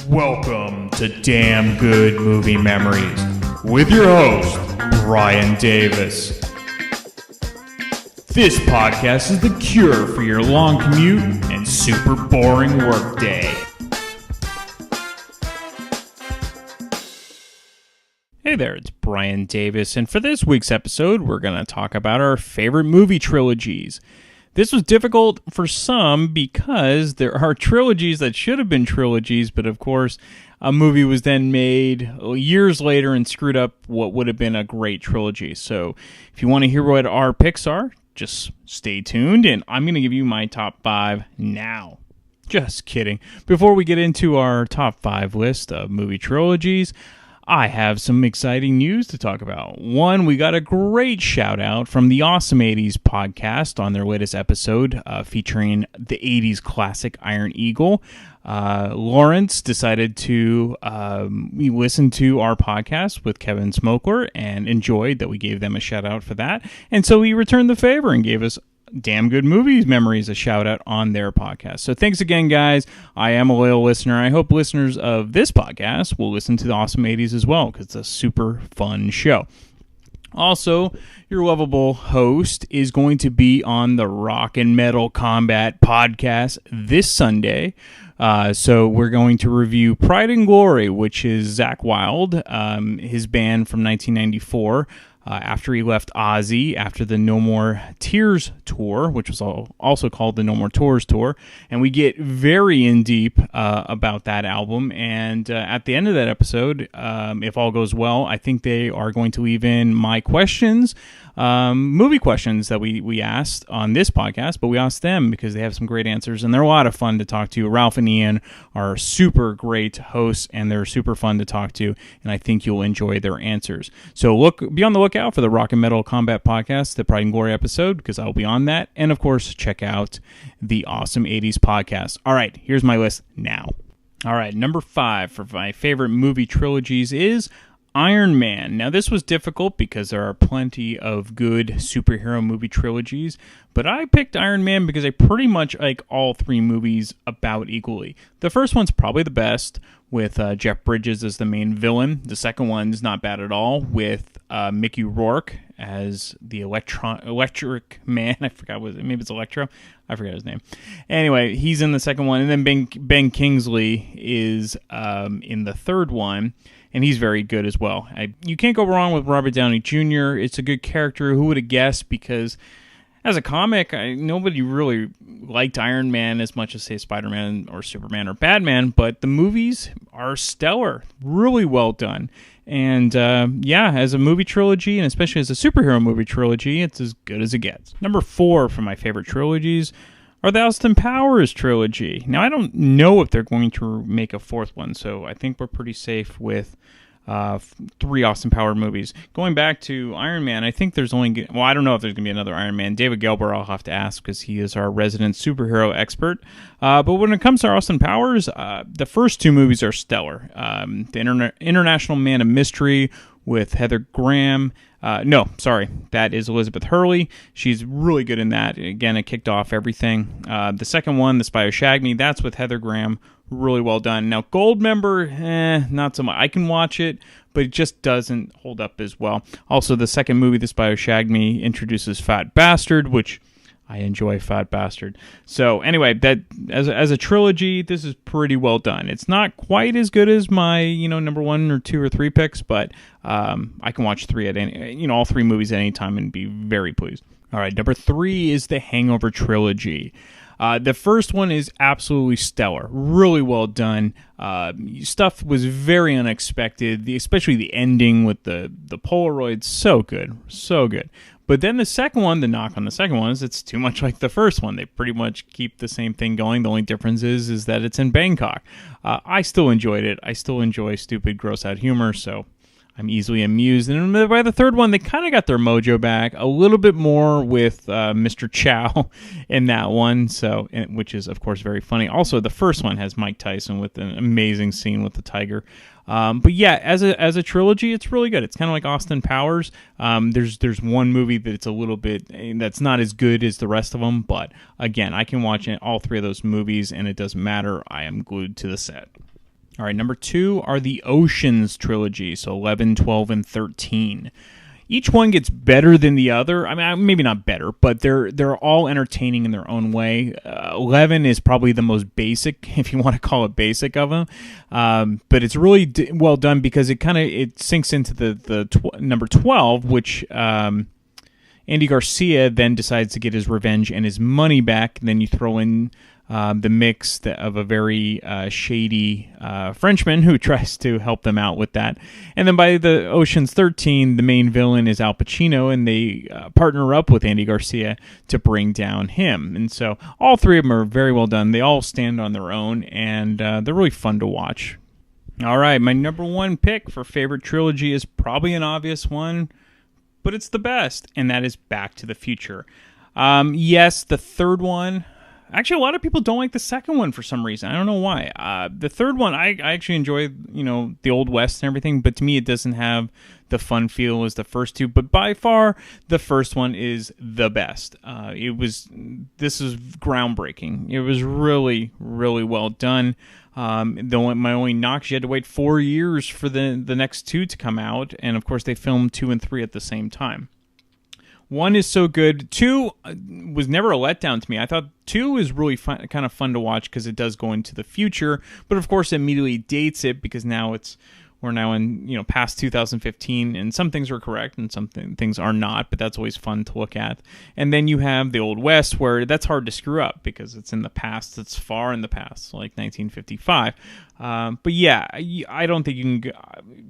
Welcome to Damn Good Movie Memories with your host, Brian Davis. This podcast is the cure for your long commute and super boring workday. Hey there, it's Brian Davis, and for this week's episode, we're going to talk about our favorite movie trilogies. This was difficult for some because there are trilogies that should have been trilogies, but of course, a movie was then made years later and screwed up what would have been a great trilogy. So if you want to hear what our picks are, just stay tuned, and I'm going to give you my top 5 now. Just kidding. Before we get into our top 5 list of movie trilogies, I have some exciting news to talk about. One, we got a great shout out from the Awesome 80s podcast on their latest episode featuring the 80s classic Iron Eagle. Lawrence decided to listen to our podcast with Kevin Smokler and enjoyed that we gave them a shout out for that. And so he returned the favor and gave us Damn Good Movies Memories a shout out on their podcast. So thanks again, guys. I am a loyal listener. I hope listeners of this podcast will listen to the Awesome 80s as well, because it's a super fun show. Also, your lovable host is going to be on the Rock and Metal Combat podcast this Sunday. So we're going to review Pride and Glory, which is Zakk Wylde, his band from 1994. After he left Ozzy after the No More Tears tour, which was also called the No More Tours tour, and we get very in deep about that album. And at the end of that episode, if all goes well, I think they are going to leave in my questions, movie questions that we asked on this podcast, but we asked them because they have some great answers and they're a lot of fun to talk to. Ralph and Ian are super great hosts and they're super fun to talk to, and I think you'll enjoy their answers. So be on the lookout for the Rock and Metal Combat podcast, the Pride and Glory episode, because I'll be on that. And of course, check out the Awesome 80s podcast. All right, here's my list now. All right, number 5 for my favorite movie trilogies is Iron Man. Now, this was difficult because there are plenty of good superhero movie trilogies, but I picked Iron Man because I pretty much like all 3 movies about equally. The first one's probably the best, with Jeff Bridges as the main villain. The second one's not bad at all, with Mickey Rourke as the electric man. I forgot, maybe it's Electro? I forgot his name. Anyway, he's in the second one, and then Ben Kingsley is in the third one, and he's very good as well. You can't go wrong with Robert Downey Jr. It's a good character. Who would have guessed? Because as a comic, nobody really liked Iron Man as much as, say, Spider-Man or Superman or Batman, but the movies are stellar, really well done. And as a movie trilogy, and especially as a superhero movie trilogy, it's as good as it gets. Number 4 for my favorite trilogies are the Austin Powers trilogy. Now, I don't know if they're going to make a 4th one, so I think we're pretty safe with 3 Austin Powers movies. Going back to Iron Man, I think there's only... Well, I don't know if there's going to be another Iron Man. David Gelber, I'll have to ask, because he is our resident superhero expert. But when it comes to Austin Powers, the first 2 movies are stellar. The International Man of Mystery with Heather Graham. That is Elizabeth Hurley. She's really good in that. Again, it kicked off everything. The second one, The Spy Who Shagged Me, that's with Heather Graham. Really well done. Now, Goldmember, not so much. I can watch it, but it just doesn't hold up as well. Also, the second movie, The Spy Who Shagged Me, introduces Fat Bastard, which I enjoy Fat Bastard. So anyway, that as a trilogy, this is pretty well done. It's not quite as good as my number 1 or 2 or 3 picks, but I can watch 3 at any all 3 movies at any time and be very pleased. All right, number 3 is the Hangover trilogy. The first one is absolutely stellar, really well done. Stuff was very unexpected, especially the ending with the Polaroids. So good, so good. But then the second one, the knock on the second one is it's too much like the first one. They pretty much keep the same thing going. The only difference is that it's in Bangkok. I still enjoyed it. I still enjoy stupid, gross-out humor, so I'm easily amused. And by the third one, they kind of got their mojo back a little bit more with Mr. Chow in that one, which is, of course, very funny. Also, the first one has Mike Tyson with an amazing scene with the tiger. But yeah, as a trilogy, it's really good. It's kind of like Austin Powers. There's one movie that it's a little bit that's not as good as the rest of them, but again, I can watch all 3 of those movies, and it doesn't matter. I am glued to the set. All right, number 2 are the Oceans trilogy, so 11, 12, and 13. Each one gets better than the other. I mean, maybe not better, but they're all entertaining in their own way. 11 is probably the most basic, if you want to call it basic, of them. But it's really well done because it sinks into the number 12, which Andy Garcia then decides to get his revenge and his money back. And then you throw in the mix of a very shady Frenchman who tries to help them out with that. And then by the Ocean's 13, the main villain is Al Pacino, and they partner up with Andy Garcia to bring down him. And so all three of them are very well done. They all stand on their own, and they're really fun to watch. All right, my number 1 pick for favorite trilogy is probably an obvious one, but it's the best, and that is Back to the Future. Yes, the third one... Actually, a lot of people don't like the second one for some reason. I don't know why. The third one, I actually enjoy, the Old West and everything, but to me it doesn't have the fun feel as the first two. But by far, the first one is the best. This is groundbreaking. It was really, really well done. My only knock is you had to wait 4 years for the next two to come out, and of course they filmed 2 and 3 at the same time. 1 is so good. 2 was never a letdown to me. I thought 2 is really kind of fun to watch because it does go into the future, but of course it immediately dates it because we're now in past 2015, and some things are correct and some things are not, but that's always fun to look at. And then you have the Old West, where that's hard to screw up because it's in the past. It's far in the past, like 1955. But yeah, I don't think you can.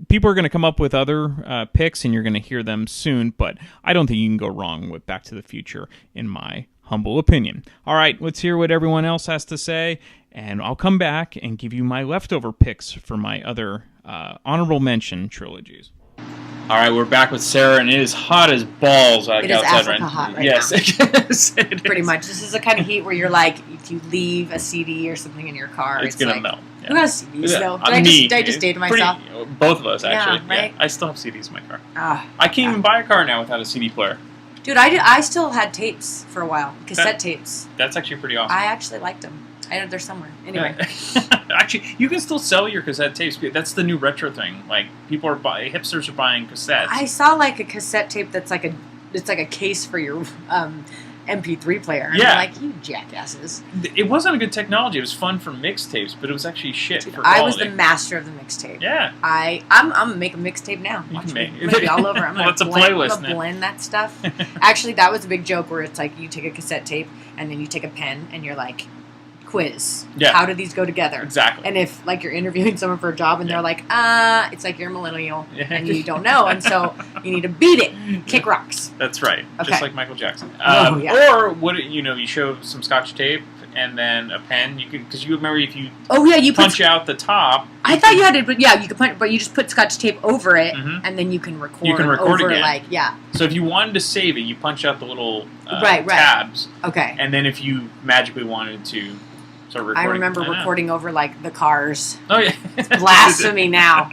People are going to come up with other picks, and you're going to hear them soon. But I don't think you can go wrong with Back to the Future, in my humble opinion. All right, let's hear what everyone else has to say, and I'll come back and give you my leftover picks for my other honorable mention trilogies. All right, we're back with Sarah, and it is hot as balls outside. It is Africa hot right yes, now. Yes, pretty much. This is the kind of heat where you're like, if you leave a CD or something in your car, it's going to melt. Yeah. Who has CDs, though? Did I just date myself? Both of us, actually. Yeah, right? Yeah, I still have CDs in my car. I can't even buy a car now without a CD player. Dude, I still had tapes for a while. Cassette tapes. That's actually pretty awesome. I actually liked them. They're somewhere. Anyway. Actually, you can still sell your cassette tapes. That's the new retro thing. Like, hipsters are buying cassettes. I saw, like, a cassette tape that's like a case for your MP3 player. And I'm like, you jackasses. It wasn't a good technology. It was fun for mixtapes, but it was actually shit for quality. I was the master of the mixtape. Yeah. I'm going to make a mixtape now. Watch me. I'm going to be all over. I'm going to blend that stuff. Actually, that was a big joke where it's like you take a cassette tape and then you take a pen and you're like, quiz. Yeah. How do these go together? Exactly. And if like you're interviewing someone for a job and they're like, it's like you're a millennial and you don't know, and so you need to beat it. Kick rocks. That's right. Okay. Just like Michael Jackson. Yeah. Or you show some Scotch tape and then a pen. You can, because you remember if you punch out the top. I thought you had it, but yeah, you could punch, but you just put Scotch tape over it, and then you can record. You can record over, again. So if you wanted to save it, you punch out the little right. tabs. Okay. And then if you magically wanted to. I remember recording over like the Cars. Oh yeah, it's blasphemy now.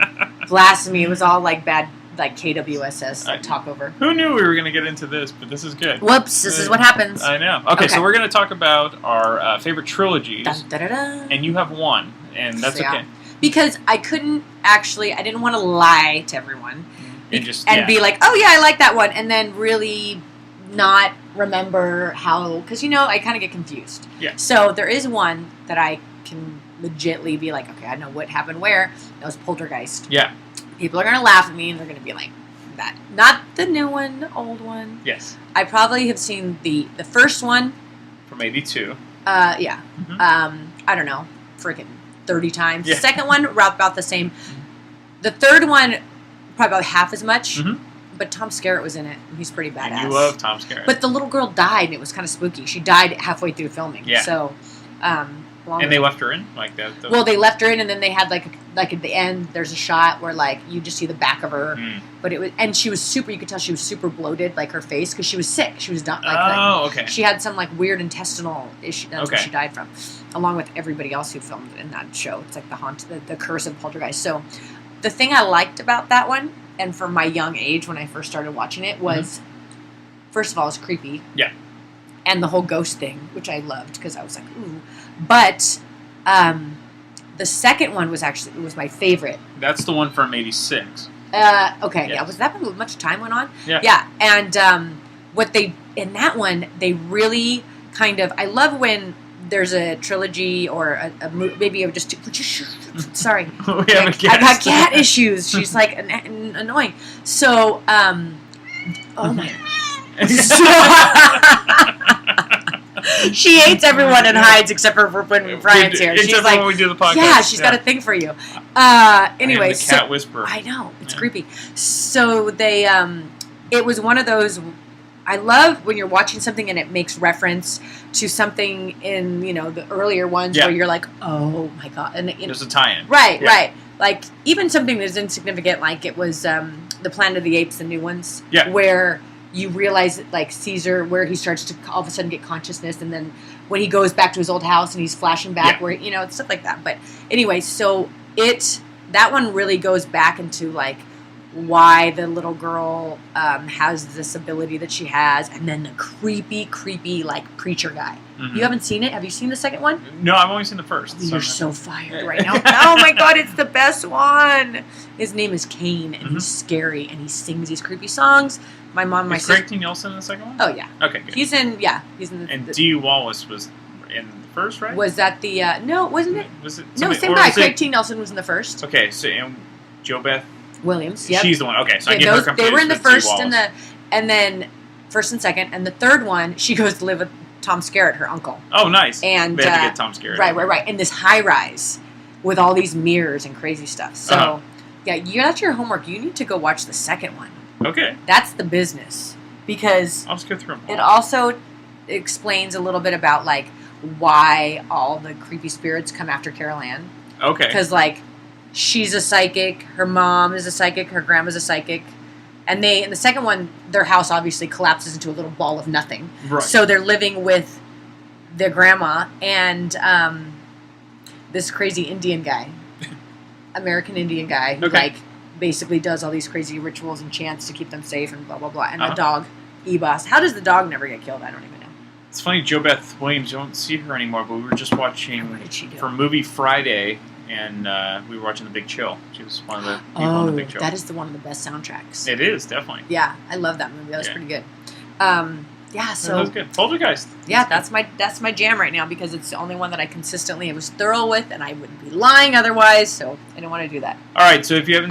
Blasphemy. It was all like bad, like KWSS talk over. Who knew we were going to get into this? But this is good. Whoops! This is what happens. I know. Okay, so we're going to talk about our favorite trilogies, dun, dun, dun, dun. And you have one, and that's okay. Because I couldn't actually. I didn't want to lie to everyone and be like, oh yeah, I like that one, and then really not remember how, because I kind of get confused. Yeah. So there is one that I can legitly be like, okay, I know what happened where. That was Poltergeist. Yeah. People are gonna laugh at me and they're gonna be like, that, not the new one, the old one. Yes. I probably have seen the first one from 82. Yeah. Mm-hmm. I don't know, freaking 30 times. Yeah. The second one about the same. The third one probably about half as much. Mm-hmm. But Tom Skerritt was in it, and he's pretty badass. And you love Tom Skerritt. But the little girl died, and it was kind of spooky. She died halfway through filming. Yeah. So, and they left her in like that. Well, they left her in, and then they had like at the end, there's a shot where like you just see the back of her. But it was, and she was super. You could tell she was super bloated, like her face, because she was sick. She was done. Okay. She had some like weird intestinal issue. That's what she died from, along with everybody else who filmed in that show. It's like the curse of Poltergeist. So, the thing I liked about that one. And for my young age, when I first started watching it, was, first of all, it was creepy. Yeah. And the whole ghost thing, which I loved, because I was like, ooh. But The second one was my favorite. That's the one from '86. Okay, yeah. Was that when much time went on? Yeah. Yeah, and what they in that one they really kind of I love when there's a trilogy or a maybe just sorry, I've got cat issues. She's like annoying. So oh my. She hates everyone and hides except for when Brian's here. She's except like, when we do the podcast. Yeah, she's got a thing for you. Anyway, I am the cat whisperer. I know it's creepy. So they, it was one of those. I love when you're watching something and it makes reference to something in the earlier ones where you're like, oh my god, and there's a tie-in. Right, right. Like even something that's insignificant, like it was the Planet of the Apes, the new ones, where you realize that, like Caesar, where he starts to all of a sudden get consciousness, and then when he goes back to his old house and he's flashing back, where stuff like that. But anyway, so that one really goes back into like why the little girl has this ability that she has, and then the creepy like preacher guy. Mm-hmm. You haven't seen it? Have you seen the second one? No, I've only seen the first. You're so fired right now. Oh my god, it's the best one. His name is Kane, and he's scary, and he sings these creepy songs. My mom, my sister. Is Craig T. Nelson in the second one? Oh yeah. Okay, good. He's in. And Dee Wallace was in the first, right? Was that the? No, wasn't it? Was it? No, same guy. Craig T. Nelson was in the first. Okay, so and JoBeth Williams. Yep. She's the one. Okay, so I get her confused. They were in the first and then first and second, and the third one she goes to live with Tom Skerritt, her uncle. Oh, nice. And they had to get Tom Skerritt. Right. In this high rise with all these mirrors and crazy stuff. So that's your homework. You need to go watch the second one. Okay. That's the business. Because I'll just go through them. It also explains a little bit about like why all the creepy spirits come after Carol Ann. Okay. Because like she's a psychic, her mom is a psychic, her grandma's a psychic, and in the second one their house obviously collapses into a little ball of nothing. Right. So they're living with their grandma and this crazy Indian guy, American Indian guy, who like basically does all these crazy rituals and chants to keep them safe and blah blah blah. And the dog, Ebos. How does the dog never get killed? I don't even know. It's funny, JoBeth Williams. You don't see her anymore, but we were just watching what did she do? For Movie Friday, and we were watching The Big Chill. She was one of the people on The Big Chill. That is one of the best soundtracks. It is definitely. Yeah, I love that movie. That was pretty good. So that was good. Poltergeist. Yeah, that's my jam right now because it's the only one that I consistently was thorough with, and I wouldn't be lying otherwise. So I don't want to do that. All right, so if you've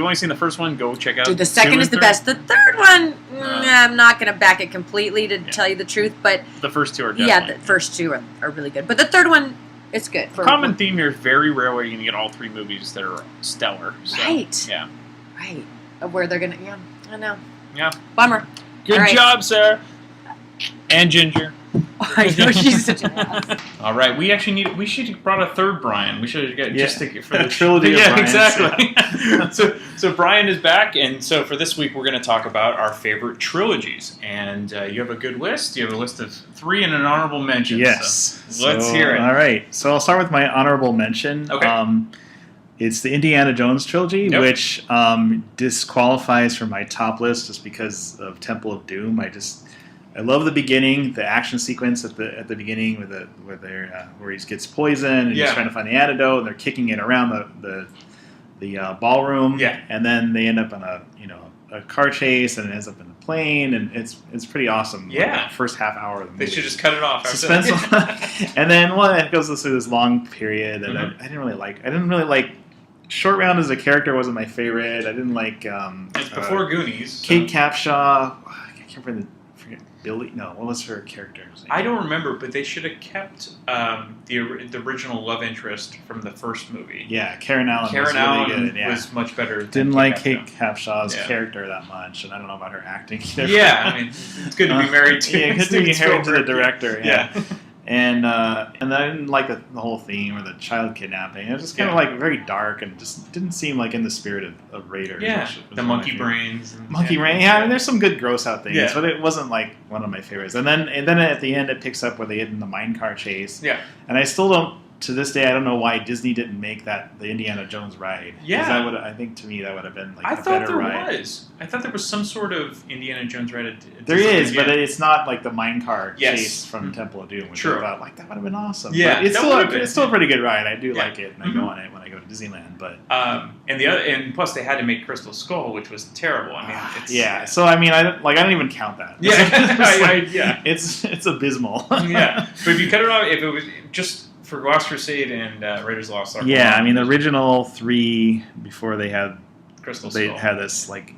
only seen the first one, go check out. Dude, the second is the best. The third one, I'm not going to back it completely to tell you the truth, but the first two are definitely. The first two are really good, but the third one, it's good. The common theme here is very rare where you can get all three movies that are stellar. So, right. Yeah. Right. Where they're gonna. Yeah. I know. Yeah. Bummer. Good job, Sarah. And Ginger. I know she's such an ass. All right, we should have brought a third Brian. We should have got just for the trilogy. Yeah, of Brian's. exactly. so Brian is back, and so for this week we're going to talk about our favorite trilogies. And you have a good list. You have a list of 3 and an honorable mention. Yes. So let's hear it. All right. So I'll start with my honorable mention. Okay. It's the Indiana Jones trilogy, which disqualifies from my top list just because of Temple of Doom. I love the beginning, the action sequence at the beginning where he gets poisoned and he's trying to find the antidote, and they're kicking it around the ballroom, and then they end up on a car chase, and it ends up in a plane, and it's pretty awesome. Yeah, the first half hour of the movie. They should just cut it off. Suspenseful, and then it goes through this long period, and I didn't really like. Short Round as a character wasn't my favorite. I didn't like. It's before Goonies. Kate Capshaw. I can't remember Billy. No, what was her character's name? I don't remember, but they should have kept the original love interest from the first movie. Yeah, Karen Allen was really good. Yeah. Was much better. Didn't like Kate Capshaw's character that much, and I don't know about her acting either. Yeah, I mean, it's good to be married to. Yeah, good to be married to the director. Yeah. And I didn't like the whole theme or the child kidnapping. It was just kind of like very dark and just didn't seem like in the spirit of Raiders. Yeah, the monkey brains. Monkey brain. Yeah, I mean, there's some good gross out things, but it wasn't like one of my favorites. And then at the end it picks up where they get in the minecart chase. Yeah. And I still don't to this day, I don't know why Disney didn't make that the Indiana Jones ride. Yeah. I think to me that would have been like I a thought better there ride. I thought there was some sort of Indiana Jones ride. There is, but it's not like the minecart Yes. chase from Temple of Doom, which True. I thought like that would have been awesome. Yeah, but it's still a pretty good ride. I do Yeah. like it, and I go on it when I go to Disneyland. But and plus they had to make Crystal Skull, which was terrible. I mean, it's, yeah. So I mean, I don't even count that. Yeah, It's abysmal. yeah. But if you cut it off, if it was just for Lost Crusade and Raiders of the Lost Ark. Yeah, I mean the original 3 before they had Crystal Skull. had this like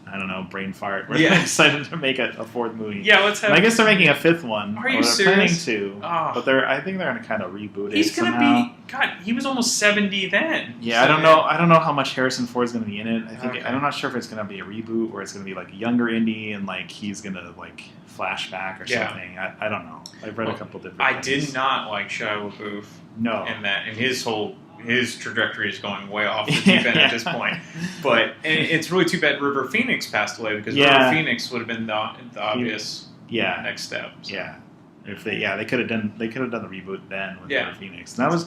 I don't know brain fart where Yeah. they decided to make a 4th movie. Yeah, let's have. And I guess they're making a 5th one. Are you they're serious? Planning to, Oh. but I think they're gonna kind of reboot it. He's gonna somehow. be. God, he was almost 70 then. Yeah, So, I don't know. I don't know how much Harrison Ford's gonna be in it. I think Okay. I'm not sure if it's gonna be a reboot or it's gonna be like a younger Indy and like he's gonna like flashback or Yeah. something. I don't know. I've read a couple different. I things. did not like Shia LaBeouf. No. And his trajectory is going way off the deep end at this point. But and it's really too bad River Phoenix passed away because Yeah. River Phoenix would have been the obvious Yeah. next step. So. Yeah. If they could have done the reboot then with Yeah. River Phoenix. And that was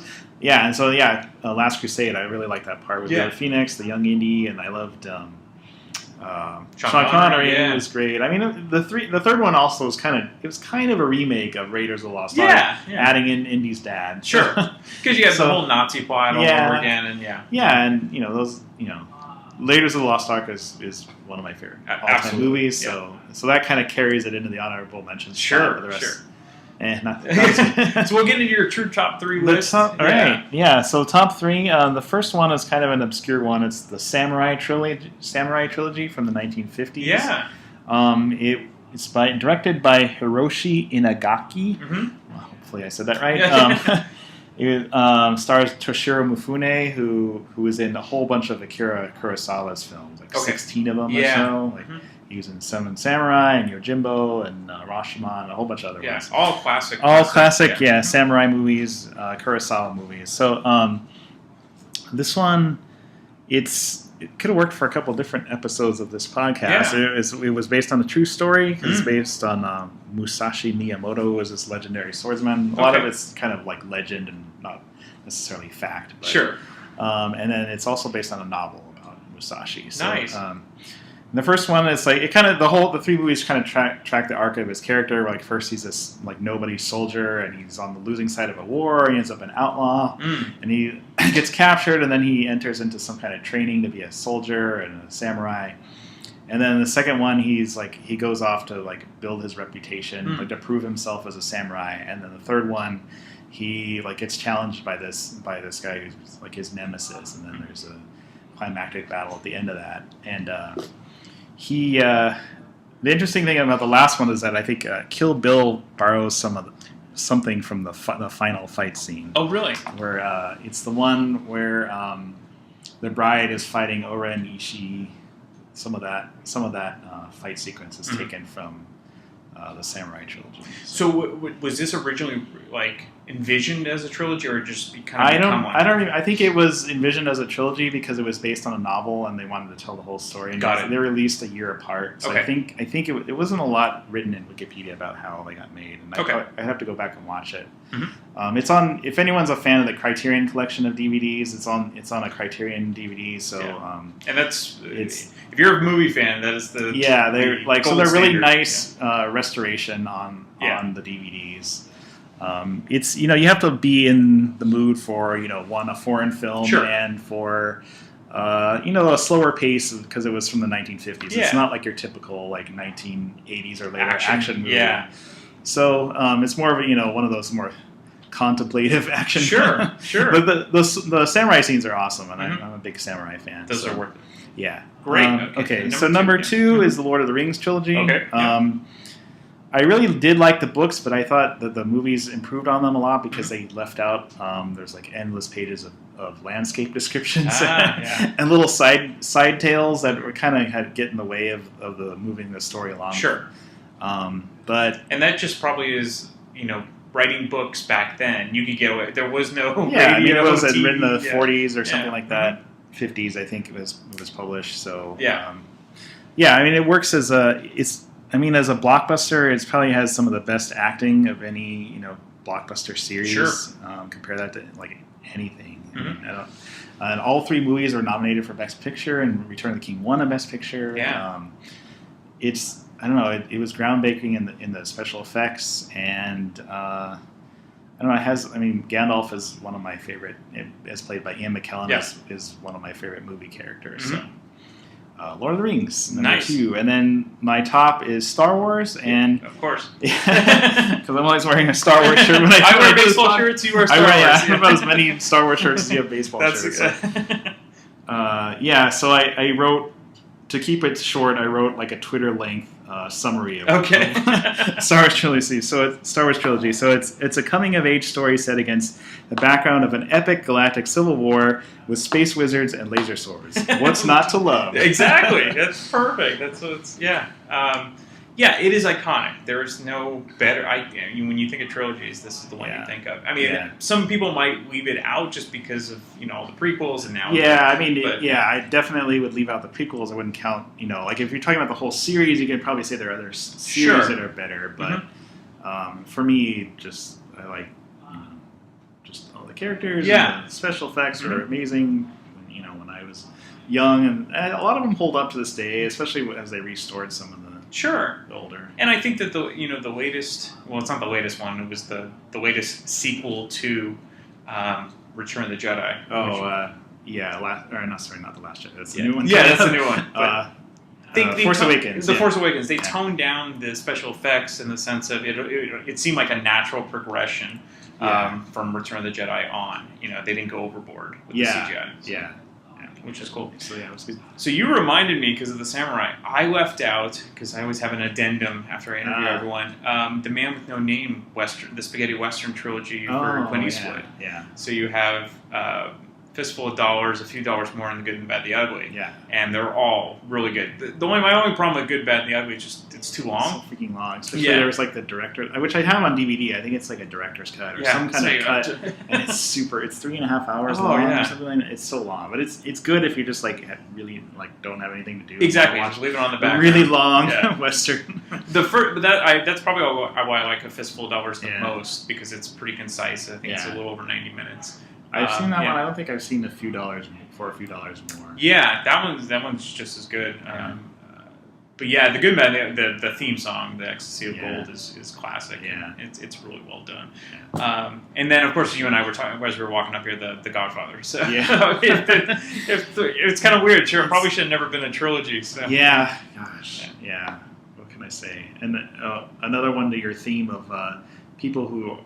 Last Crusade. I really liked that part with Yeah. River Phoenix, the young Indy, and I loved Sean Sean Connery. yeah. It was great. I mean, the third one also was kind of a remake of Raiders of the Lost Ark, Yeah. adding in Indy's dad. Sure. Because you have the So- whole Nazi plot all Yeah. over again, and yeah. Yeah, and Raiders of the Lost Ark is one of my favorite all-time Absolutely. movies. So that kind of carries it into the honorable mentions. Sure, for the rest. sure. Not So we'll get into your true top 3 The list. all right, yeah. So top 3. The first one is kind of an obscure one. It's the Samurai Trilogy from the 1950s. Yeah. It's directed by Hiroshi Inagaki. Mm-hmm. Well, hopefully I said that right. Yeah. It stars Toshiro Mifune, who was in a whole bunch of Akira Kurosawa's films, like 16 of them or so. Like he was in Seven Samurai and Yojimbo and Rashomon and a whole bunch of other ones. All classic. Samurai movies, Kurosawa movies. So this one, it could have worked for a couple different episodes of this podcast. Yeah. It was based on a true story. It's based on Musashi Miyamoto, who was this legendary swordsman. A lot of it's kind of like legend and not necessarily fact. But, Sure. And then it's also based on a novel about Musashi. So, Nice. the first one is like the 3 movies kind of track the arc of his character. Like first he's this like nobody soldier and he's on the losing side of a war. He ends up an outlaw and he gets captured and then he enters into some kind of training to be a soldier and a samurai. And then the second one he goes off to like build his reputation, like to prove himself as a samurai. And then the third one he like gets challenged by this guy who's like his nemesis, and then there's a climactic battle at the end of that. And the interesting thing about the last one is that I think Kill Bill borrows something from the final fight scene. Oh, really? Where it's the one where the bride is fighting Ora and Ishii. Some of that fight sequence is taken from the Samurai Trilogy. So was this originally like envisioned as a trilogy, or just I think it was envisioned as a trilogy because it was based on a novel and they wanted to tell the whole story. And Got it. They released a year apart. So Okay. I think it wasn't a lot written in Wikipedia about how they got made. And I have to go back and watch it. Mm-hmm. It's on. If anyone's a fan of the Criterion collection of DVDs, it's on a Criterion DVD. So and that's if you're a movie fan, that is the they're the gold really standard. nice restoration on the DVDs. It's you have to be in the mood for a foreign film and for a slower pace because it was from the 1950s. Yeah. It's not like your typical like 1980s or later action movie. Yeah. So it's more of one of those more contemplative action. Sure. But the samurai scenes are awesome, and I'm a big samurai fan. Those are worth it. Yeah. Great. Okay. So number 2 is the Lord of the Rings trilogy. Okay. I really did like the books, but I thought that the movies improved on them a lot because they left out. There's like endless pages of landscape descriptions and little side tales that were kind of had get in the way of the moving the story along. Sure. And that just probably is writing books back then. You could get away. There was no radio. Radio, It was TV, written in the 40s or something like that. Mm-hmm. 50s, I think it was published. So it works as a blockbuster. It probably has some of the best acting of any blockbuster series. Sure. Compare that to like anything. Mm-hmm. I don't, and all 3 movies were nominated for Best Picture, and Return of the King won a Best Picture. Yeah. It's I don't know. It was groundbreaking in the special effects, and I don't know. It has. I mean, Gandalf is one of my favorite. As played by Ian McKellen, is one of my fairite movie characters. Mm-hmm. So. Lord of the Rings, number nice. 2. And then my top is Star Wars. And of course. Because I'm always wearing a Star Wars shirt when I wear baseball shirts, you wear Star Wars. I have about as many Star Wars shirts as you have baseball shirts. So. So I wrote, to keep it short, I wrote like a Twitter-length summary of Star Wars Trilogy. So it's a coming-of-age story set against the background of an epic galactic civil war with space wizards and laser swords. What's not to love? Exactly. That's perfect. That's what it's, it is iconic. There is no better. When you think of trilogies, this is the one you think of. I mean, some people might leave it out just because of all the prequels and now. Yeah, I definitely would leave out the prequels. I wouldn't count. Like if you're talking about the whole series, you could probably say there are other series that are better. But for me, just I like just all the characters. Yeah, and the special effects are amazing. When I was young, and a lot of them hold up to this day, especially as they restored some of the. Sure. Older. And I think that the latest, well, it's not the latest one, it was the latest sequel to Return of the Jedi. Oh, not the Last Jedi. That's the new one. Yeah, that's the new one. Force Awakens. The Force Awakens. They toned down the special effects in the sense of it seemed like a natural progression from Return of the Jedi on. They didn't go overboard with the CGI. Yeah. Which is cool. So it was good. So you reminded me, because of the samurai, I left out, because I always have an addendum after I interview everyone, The Man with No Name, the spaghetti western trilogy for Clint Eastwood. Yeah. So you have Fistful of Dollars, A Few Dollars More, and The Good, and Bad, the Ugly. Yeah. And they're all really good. My only problem with Good, Bad, and the Ugly is just it's too long. It's so freaking long. Especially there was like the director, which I have on DVD. I think it's like a director's cut or some kind of cut, and it's 3.5 hours long or something like that. It's so long, but it's good if you just really don't have anything to do. Exactly, just leave it on the back. Really long western. That's probably why I like A Fistful of Dollars the most, because it's pretty concise. I think it's a little over 90 minutes. I've seen that one. I don't think I've seen A Few Dollars for A Few Dollars More. Yeah, that one's just as good. But yeah, the Good Man, the theme song, the Ecstasy of Gold, is classic. Yeah, it's really well done. Yeah. And then of course you and I were talking as we were walking up here, the Godfather. So it's kind of weird. Sure, probably should have never been a trilogy. So. Yeah, gosh, yeah. What can I say? And another one to your theme of. People who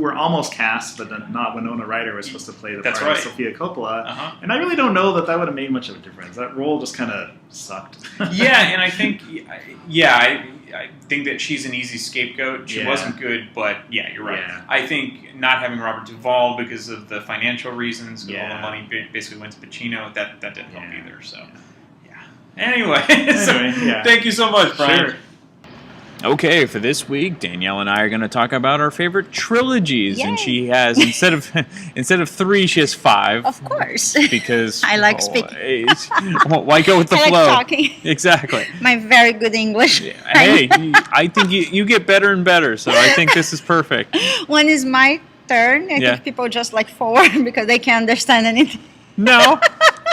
were almost cast, but not Winona Ryder was supposed to play the part of Sofia Coppola. And I really don't know that would have made much of a difference. That role just kind of sucked. And I think, I think that she's an easy scapegoat. She wasn't good, but you're right. Yeah. I think not having Robert Duvall because of the financial reasons, all the money basically went to Pacino, that didn't help either. So, Anyway, thank you so much, Brian. Sure. Okay, for this week, Danielle and I are going to talk about our favorite trilogies, and she has instead of 3, she has 5. Of course, because I like speaking. Why go with the flow? I like talking. Exactly. My very good English. Hey, I think you get better and better, so I think this is perfect. When is my turn, I think people just forward because they can't understand anything. No.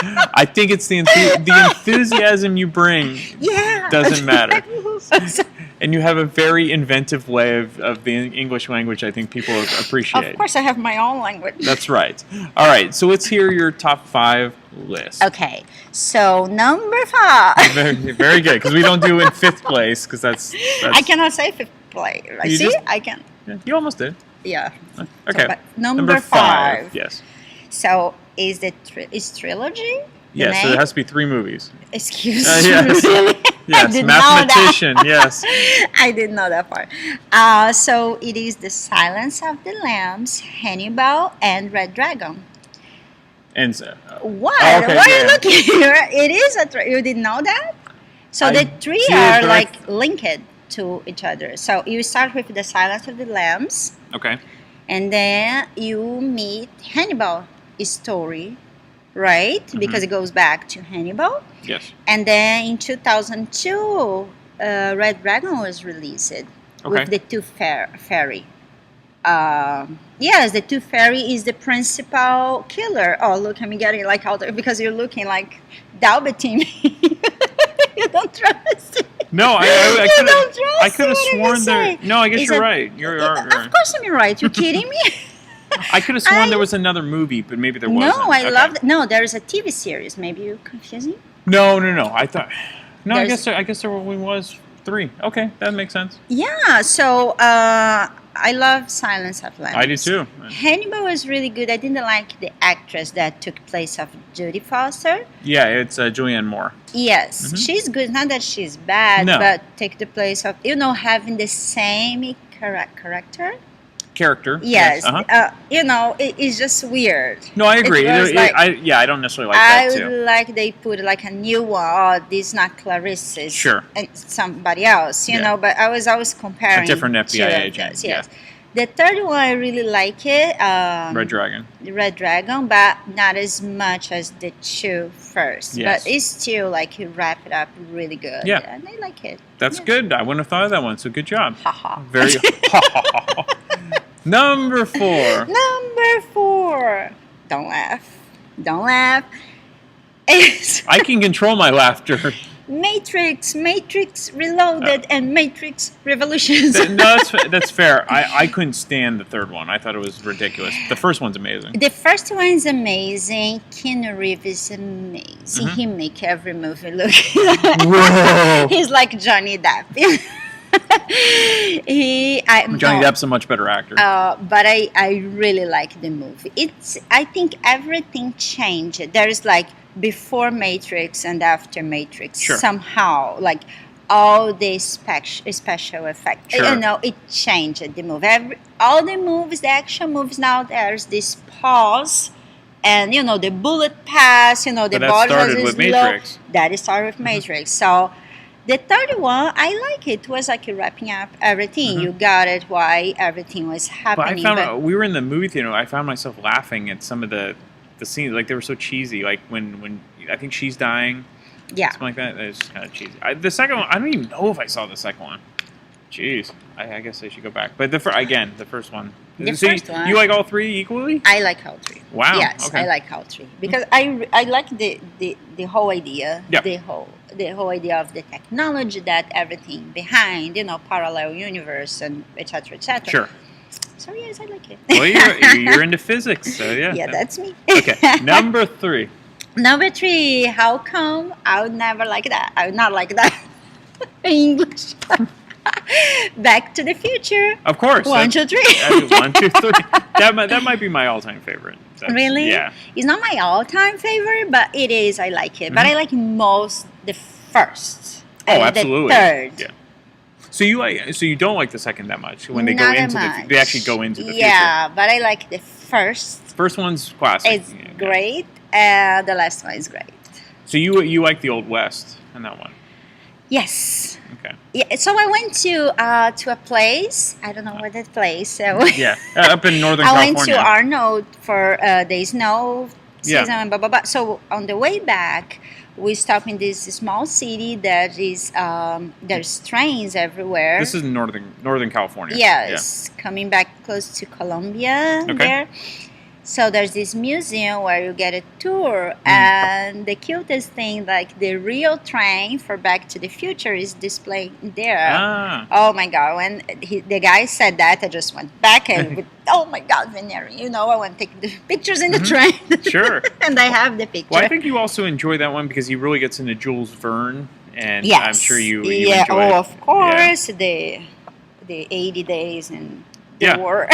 I think it's the enthusiasm you bring. Doesn't matter. And you have a very inventive way of the English language I think people appreciate. Of course, I have my own language. That's right. All right, so let's hear your top 5 list. Okay, so number 5. Very, very good, because we don't do in 5th place, because that's... I cannot say 5th place. I can. Yeah, you almost did. Yeah. Okay. So, number 5. Yes. So, is Trilogy? Yes, so there has to be 3 movies. Excuse me. Really? Yes, mathematician, yes. I didn't know that part. So it is The Silence of the Lambs, Hannibal, and Red Dragon. And what? Okay, why are you looking here? It is you didn't know that? So the 3 are linked to each other. So you start with The Silence of the Lambs. Okay. And then you meet Hannibal story. Right? Mm-hmm. Because it goes back to Hannibal. Yes. And then in 2002, Red Dragon was released with the Tooth Fairy. Yes, the Tooth Fairy is the principal killer. Oh, look, I'm getting like all the, because you're looking like Dalbetin. You don't trust it. No, I could have sworn there. No, I guess Is you're it- right. You're Of course I'm right. You kidding me? I could have sworn there was another movie, but maybe there wasn't. No, I Okay. love. No, there is a TV series. Maybe you're confusing. No. I thought. No, There's- I guess there only was 3. Okay, that makes sense. Yeah. So I love Silence of the Lambs. I do too. Hannibal was really good. I didn't like the actress that took place of Jodie Foster. Yeah, it's Julianne Moore. Yes, she's good. Not that she's bad, No. but take the place of having the same character. Character. Yes, Uh-huh. it's just weird. No, I agree. It was like- I don't necessarily like I that would too. like they put like a new one. Oh, this is not Clarice's. Sure. And somebody else, Yeah. But I was always comparing. A different FBI two of agent, those, yes. The third one, I really like it. Red Dragon. The Red Dragon, but not as much as the 2 first. Yes. But it's still like you wrap it up really good. Yeah. And I like it. That's Yeah. good. I wouldn't have thought of that one. So good job. Haha. Very. Number 4. Number 4. Don't laugh. Don't laugh. It's I can control my laughter. Matrix Reloaded, and Matrix Revolutions. No, that's fair. I couldn't stand the third one. I thought it was ridiculous. The first one's amazing. The first one is amazing. Keanu Reeves is amazing. He make every movie look. Whoa. He's like Johnny Depp. Johnny Depp's a much better actor. But I really like the movie. I think everything changed. There's like before Matrix and after Matrix. Sure. Somehow, like all the special effects. Sure. It changed the movie. All the movies, the action movies now, there's this pause. And the bullet pass. The But that body started was with low. Matrix. That started with Matrix. So the third one, I like it. It was like wrapping up everything. You got it. Why everything was But happening. I found we were in the movie theater. I found myself laughing at some of the scenes. Like they were so cheesy. Like when I think she's dying. yeah. Something like that. It's just kind of cheesy. The second one, I don't even know if I saw the second one. Jeez, I guess I should go back. But the first one. The So first one. You like all 3 equally? I like all 3. Wow, Yes, okay. I like all 3 because I like the whole idea. Yeah. The whole idea of the technology that everything behind, parallel universe and etc. etc. Sure. So yes, I like it. Well, you're into physics, so yeah. Yeah, that's me. Okay, number 3. Number 3. How come I would never like that? I would not like that. English. Back to the Future. Of course. 1, 2, 3. 1, 2, 3. That might be my all-time favorite. Really? Yeah. It's not my all-time favorite, but it is. I like it. But Mhm. I like most the first. Oh, and absolutely. The third. Yeah. So you don't like the second that much when they Not go into much. they actually go into the future. Yeah, but I like the first. First one's classic. It's Yeah. great. And the last one is great. So you like the Old West in that one? Yes. Okay. Yeah. So I went to a place. I don't know what that place. So Yeah, up in Northern I California. went to Arnold for the snow Yeah. season and blah, blah, blah. So on the way back, we stopped in this small city that is, there's trains everywhere. This is in Northern California. Yes, coming back close to Colombia there. So there's this museum where you get a tour, and the cutest thing, like the real train for Back to the Future, is displayed there. Ah. Oh my God! When the guy said that, I just went back and oh my God, Veneering! I want to take the pictures in the train. Sure. And I have the picture. Well, I think you also enjoy that one because he really gets into Jules Verne, and Yes. I'm sure you yeah. enjoy it. Oh, of course. The 80 days and the war.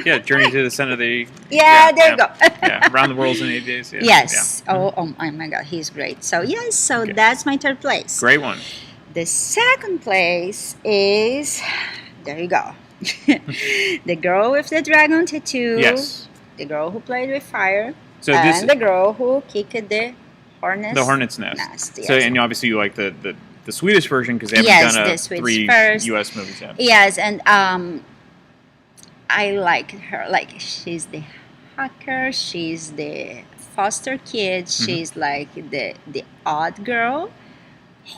Yeah, Journey to the Center of the... Yeah, there you go. Yeah, Around the World in 80 Days. Yeah. Yes. Yeah. Oh my God, he's great. So yes, so Okay. that's my third place. Great one. The second place is, there you go, the girl with the dragon tattoo. Yes. The girl who played with fire. So and the girl who kicked the hornet's nest. Yes. So, and obviously you like the Swedish version because they haven't Yes, done the Swedish 3 first. U.S. movies yet. Yes, and I like her. Like, she's the hacker. She's the foster kid. She's like the odd girl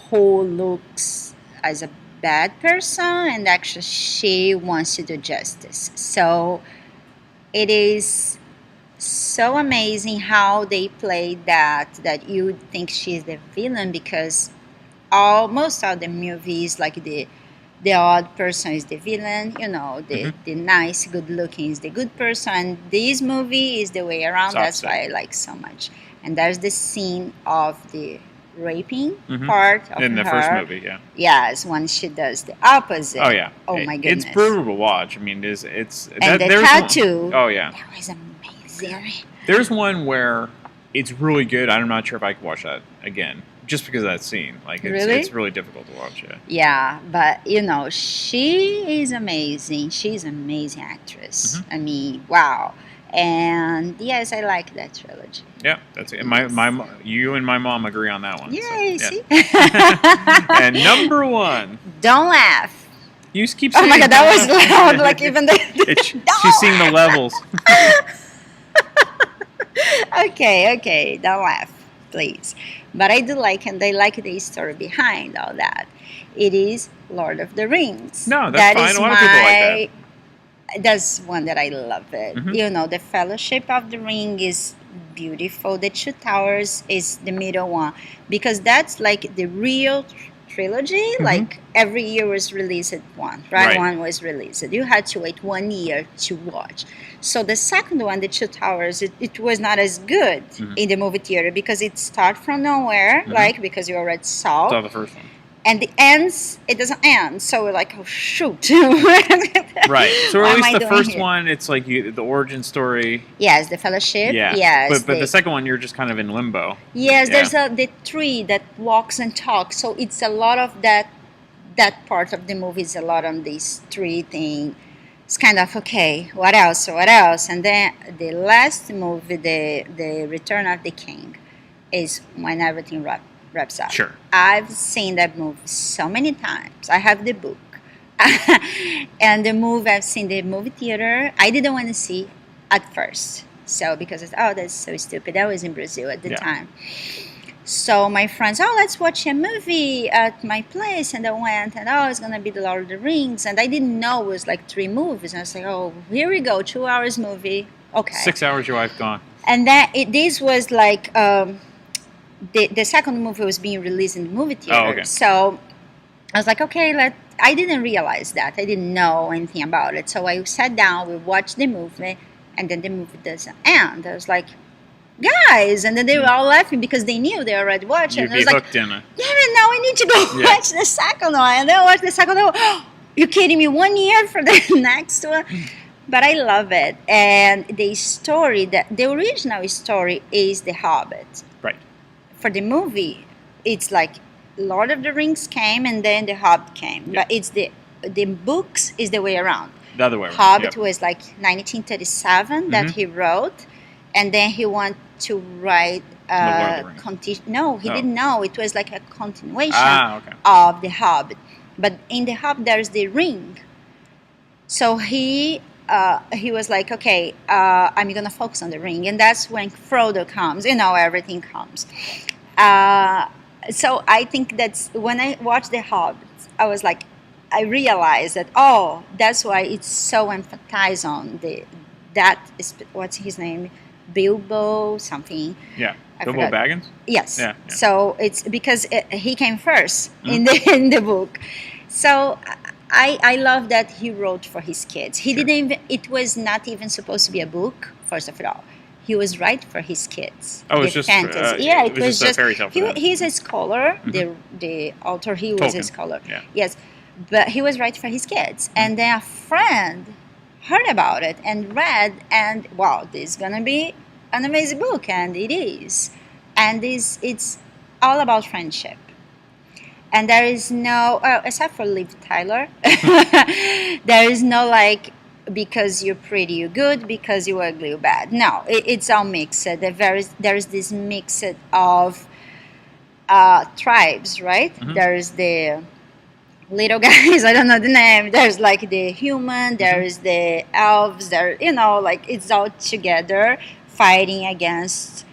who looks as a bad person, and actually she wants to do justice. So it is so amazing how they play that you would think she's the villain, because most of the movies, like the odd person is the villain, the nice, good looking is the good person. And this movie is the way around. That's why I like so much. And there's the scene of the raping part of in the her. first movie, yeah. Yes, when she does the opposite. Oh yeah. My goodness. It's brutal to watch. I mean, it's and the tattoo. Oh yeah. That was amazing. There's one where it's really good. I'm not sure if I could watch that again, just because of that scene. Like, it's really difficult to watch. Yeah, but she is amazing. She's an amazing actress. I mean, wow. And yes, I like that trilogy. Yeah, that's it. You and my mom agree on that one. Yay, so, see? And number 1. Don't laugh. You keep saying. Oh my God, that was loud. Like even she's seeing the levels. Okay, don't laugh, please. But I do like, and I like the story behind all that. It is Lord of the Rings. No, that's fine. A lot of people like that. That's one that I love it. The Fellowship of the Ring is beautiful. The Two Towers is the middle one, because that's like the real trilogy. Like every year was released one, right? One was released. You had to wait 1 year to watch. So the second one, the Two Towers, it was not as good in the movie theater, because it started from nowhere, because you already saw. Saw the first one. And it doesn't end. So we're like, oh, shoot. Right. So at least the first one, it's like the origin story. Yes, the Fellowship. Yeah. Yes. But the second one, you're just kind of in limbo. Yes, there's the tree that walks and talks. So it's a lot of that part of the movie is a lot on this tree thing. It's kind of, okay, what else? And then the last movie, the Return of the King, is when everything wraps up. Sure. I've seen that movie so many times. I have the book. And the movie, I've seen the movie theater. I didn't want to see at first. So, because that's so stupid. I was in Brazil at the time. So my friends, let's watch a movie at my place. And I went, and it's going to be The Lord of the Rings. And I didn't know it was like 3 movies. And I was like, here we go, 2 hours movie. Okay. 6 hours, your wife gone. And then this was like... The second movie was being released in the movie theater. Oh, okay. So I was like, okay, I didn't realize that. I didn't know anything about it. So I sat down, we watched the movie, and then the movie doesn't end. I was like, guys, and then they were all laughing because they knew they already watched it. You'd and I was be like, hooked in it. Yeah, but now we need to go watch the second one. And then I watched the second one. You kidding me? 1 year for the next one? But I love it. And the story, the original story is The Hobbit. Right. For the movie, it's like Lord of the Rings came and then The Hobbit came. Yeah. But it's the books is the way around. The other way around. Hobbit was like 1937 that he wrote, and then he wanted to write. No, he didn't know. It was like a continuation of The Hobbit. But in The Hobbit, there's the ring. So he was like, okay, I'm going to focus on the ring. And that's when Frodo comes, everything comes. So I think that's when I watched The Hobbit, I was like, I realized that, that's why it's so emphasized on what's his name? Bilbo something. Yeah. Bilbo Baggins? Yes. Yeah. So it's because he came first in the book. So I love that he wrote for his kids. He didn't even, it was not even supposed to be a book, first of all. He was right for his kids. Oh, it's just fantasy. It was just a fairy tale. He's a scholar. The author, he was a scholar. Yeah. Yes, but he was right for his kids. And then a friend heard about it and read, and wow, this is gonna be an amazing book, and it is. And it's all about friendship. And there is no, except for Liv Tyler, there is no because you're pretty, you're good, because you're ugly, you're bad. No, it's all mixed. There is this mix of tribes, right? Mm-hmm. There's the little guys, I don't know the name. There's the human, there's the elves, it's all together fighting against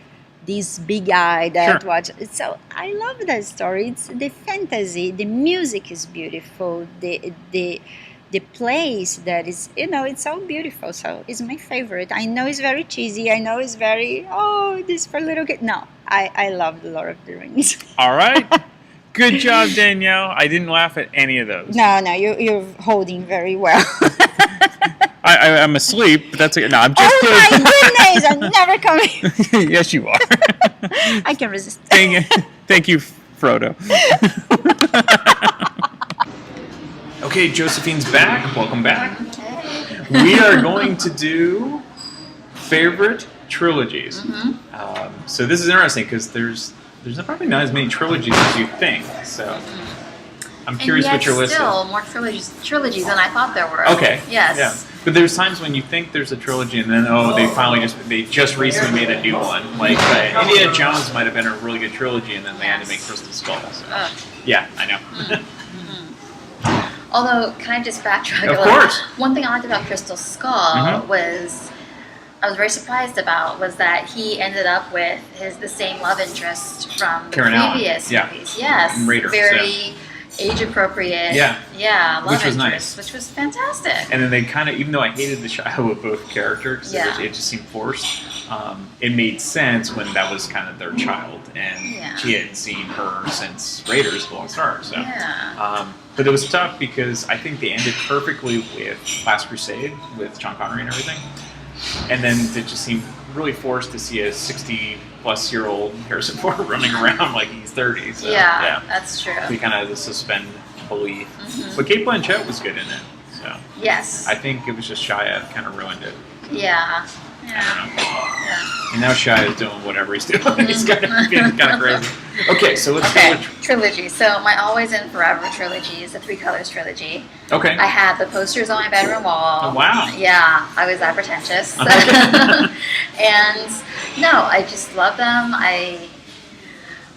this big eye that Sure. watch. So I love that story. It's the fantasy. The music is beautiful. The place that is, it's so beautiful. So it's my favorite. I know it's very cheesy. I know it's very, this for little kid. No, I love The Lord of the Rings. All right. Good job, Danielle. I didn't laugh at any of those. No, you're holding very well. I'm asleep, but that's okay. No, I'm just Oh kidding. my goodness, I'm never coming. Yes, you are. I can resist. Thank you, Frodo. Okay, Josephine's back. Welcome back. We are going to do favorite trilogies. So this is interesting because there's probably not as many trilogies as you think. So I'm curious what your list is. Still more trilogies than I thought there were. Okay. Yes. Yeah. But there's times when you think there's a trilogy and then they just recently made a new one. Like Indiana Jones might have been a really good trilogy and then they had to make Crystal Skull. So. Yeah, I know. Although, can I just backtrack a Of little? course. One thing I liked about Crystal Skull I was very surprised about was that he ended up with the same love interest from the Karen Allen. previous Yeah. movies. Yes. And Raiders, very age appropriate. Yeah. Yeah, love Which was interest, nice. which was fantastic. And then they kind of, even though I hated the Shia LaBeouf character, because it just seemed forced, it made sense when that was kind of their child, and she hadn't seen her since Raiders: The Lost Ark. So, but it was tough because I think they ended perfectly with Last Crusade with Sean Connery and everything, and then it just seemed really forced to see a 60-plus-year-old Harrison Ford running around like he's 30. So, yeah, that's true. We kind of had to suspend belief. But Kate Blanchett was good in it. So Yes. I think it was just Shia that kind of ruined it. Yeah. And now Shia is doing whatever he's doing. He's kind of crazy. Okay, so let's go with trilogy. So my Always and Forever trilogy is the Three Colors trilogy. Okay. I had the posters on my bedroom wall. Oh, wow. Yeah, I was that pretentious. And no, I just love them. I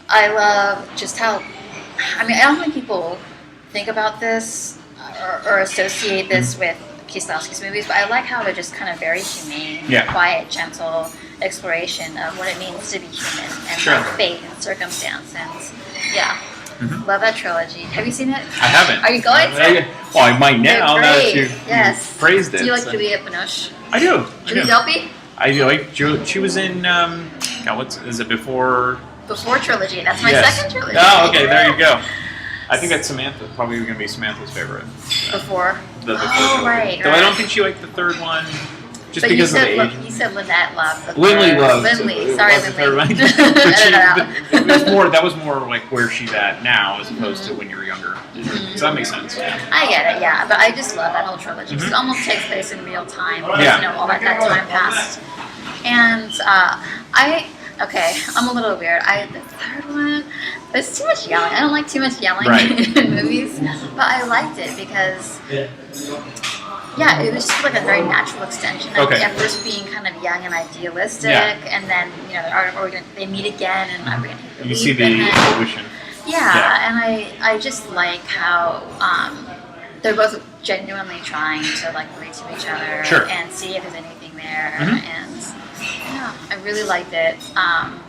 love just how. I mean, I don't think people think about this or associate this with Kieslowski's movies, but I like how they're just kind of very humane, quiet, gentle exploration of what it means to be human and like fate and circumstance. And love that trilogy. Have you seen it? I haven't. Are you going to? Well, I might now that you praised it. Do you like Juliette Binoche? I do. Julie Delpy? I like Julie. She was in, is it before? Before trilogy. That's my second trilogy. Oh, okay. There you go. I think that's Samantha. Probably going to be Samantha's favorite. Before? The oh, right. Though I don't think she liked the third one. Just but because of the age. You said Lynette loved the Lindley loved. Lindley. Sorry, Lindley. That was more like where she's at now as opposed to when you were younger. So that makes sense. I get it, yeah. But I just love that whole trilogy. It almost takes place in real time. Because, all that time passed. And I'm a little weird. The third one, there's too much yelling. I don't like too much yelling in movies, but I liked it because, it was just like a very natural extension of at first being kind of young and idealistic, and then they meet again, and are we going to you see the evolution. Yeah, and I just like how they're both genuinely trying to like relate to each other and see if there's anything there, and. Yeah, I really liked it.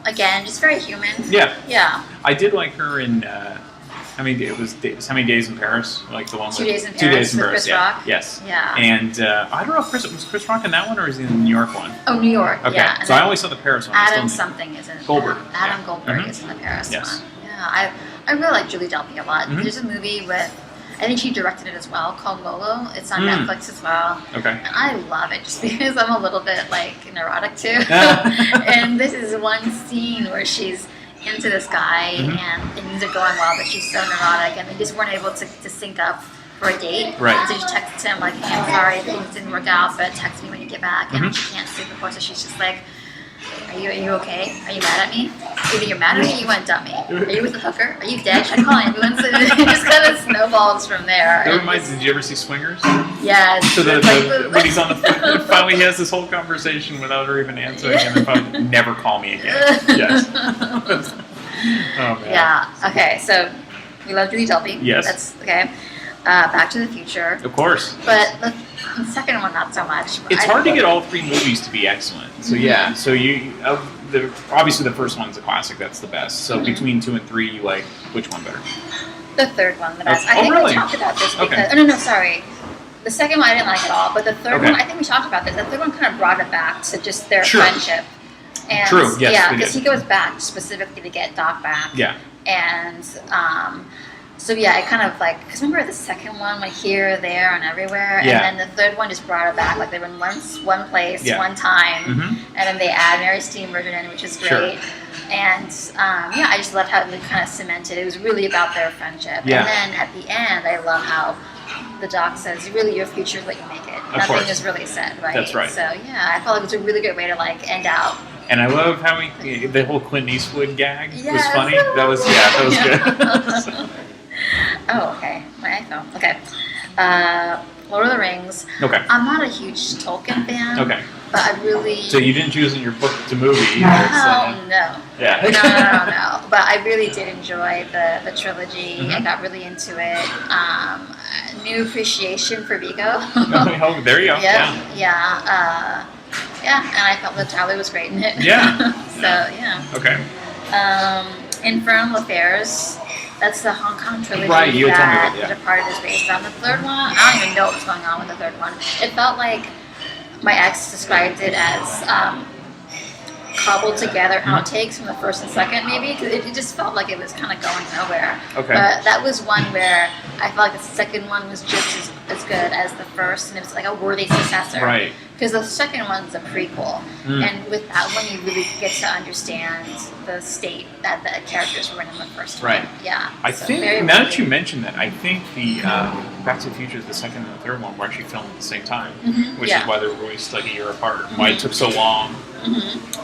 Again, just very human. Yeah. Yeah. I did like her in. It was How Many Days in Paris? Like the one with 2 Days in Paris. 2 Days in with Paris. Chris Rock. Yes. Yeah. And I don't know if was Chris Rock in that one or is he in the New York one? Oh, New York. Okay. Yeah. So I only saw the Paris one. Adam something is in Goldberg. Adam Goldberg is in the Paris one. Yes. Yeah, I really like Julie Delpy a lot. There's a movie with. I think she directed it as well, called Lolo. It's on Netflix as well. Okay. And I love it just because I'm a little bit, neurotic too. And this is one scene where she's into this guy and things are going well, but she's so neurotic and they just weren't able to sync up for a date. Right. And so she texts him, hey, I'm sorry, things didn't work out, but text me when you get back. And she can't sleep before, so she's just like, Are you okay? Are you mad at me? Either you're mad at me or you want to dump me. Are you with the hooker? Are you dead? Should I call an ambulance? It just kind of snowballs from there. That reminds me, did you ever see Swingers? Yes. So when he's on the phone, finally he has this whole conversation without her even answering, and then finally, never call me again. Yes. Oh, man. Yeah. Okay, so we love Julie Delpy. Yes. That's okay. Back to the Future. Of course. But the second one, not so much. It's hard to get all three movies to be excellent. So yeah. So obviously the first one's a classic. That's the best. So between 2 and 3, you like which one better? The third one, the best. I think really? we talked about this because... Okay. Oh, no, sorry. The second one I didn't like at all, but the third one, I think we talked about this. The third one kind of brought it back to just their friendship. And, True, yes, yeah, because he goes back specifically to get Doc back. Yeah. And so, yeah, it kind of like... Because remember the second one went here, there, and everywhere? Yeah. And then the third one just brought it back. Like they were in one place, one time. Mm-hmm. And then they add Mary Steenburgen in, which is great. Sure. And yeah, I just loved how it kind of cemented. It was really about their friendship. Yeah. And then at the end, I love how the Doc says, "Really, your future is what you make it. Nothing course. is really said, right?" That's right. So yeah, I felt like it was a really good way to like end out. And I love how the whole Clint Eastwood gag was Yes. funny. That was good. Oh, okay. My iPhone. Okay. Lord of the Rings. Okay. I'm not a huge Tolkien fan. Okay. But I really... So you didn't choose in your book to movie. Oh, no. Yeah. No. But I really did enjoy the trilogy. Mm-hmm. I got really into it. New appreciation for Vigo. Oh, there you go. Yeah. And I felt that Tyler was great in it. Yeah. So, yeah. Okay. Infernal Affairs. That's the Hong Kong trilogy Right, you had told me that about, The Departed is based on. The third one, I don't even know what's going on with the third one. It felt like my ex described it as cobbled together outtakes from the first and second, maybe, because it just felt like it was kind of going nowhere. Okay. But that was one where I felt like the second one was just as good as the first, and it was like a worthy successor. Right. Because the second one's a prequel, and with that one, you really get to understand the state that the characters were in the first one. Right. Yeah. I So think, very now that worthy. you mentioned that, I think the Back to the Future, the second and the third one, were actually filmed at the same time, which is why they were released like a year apart, and why it took so long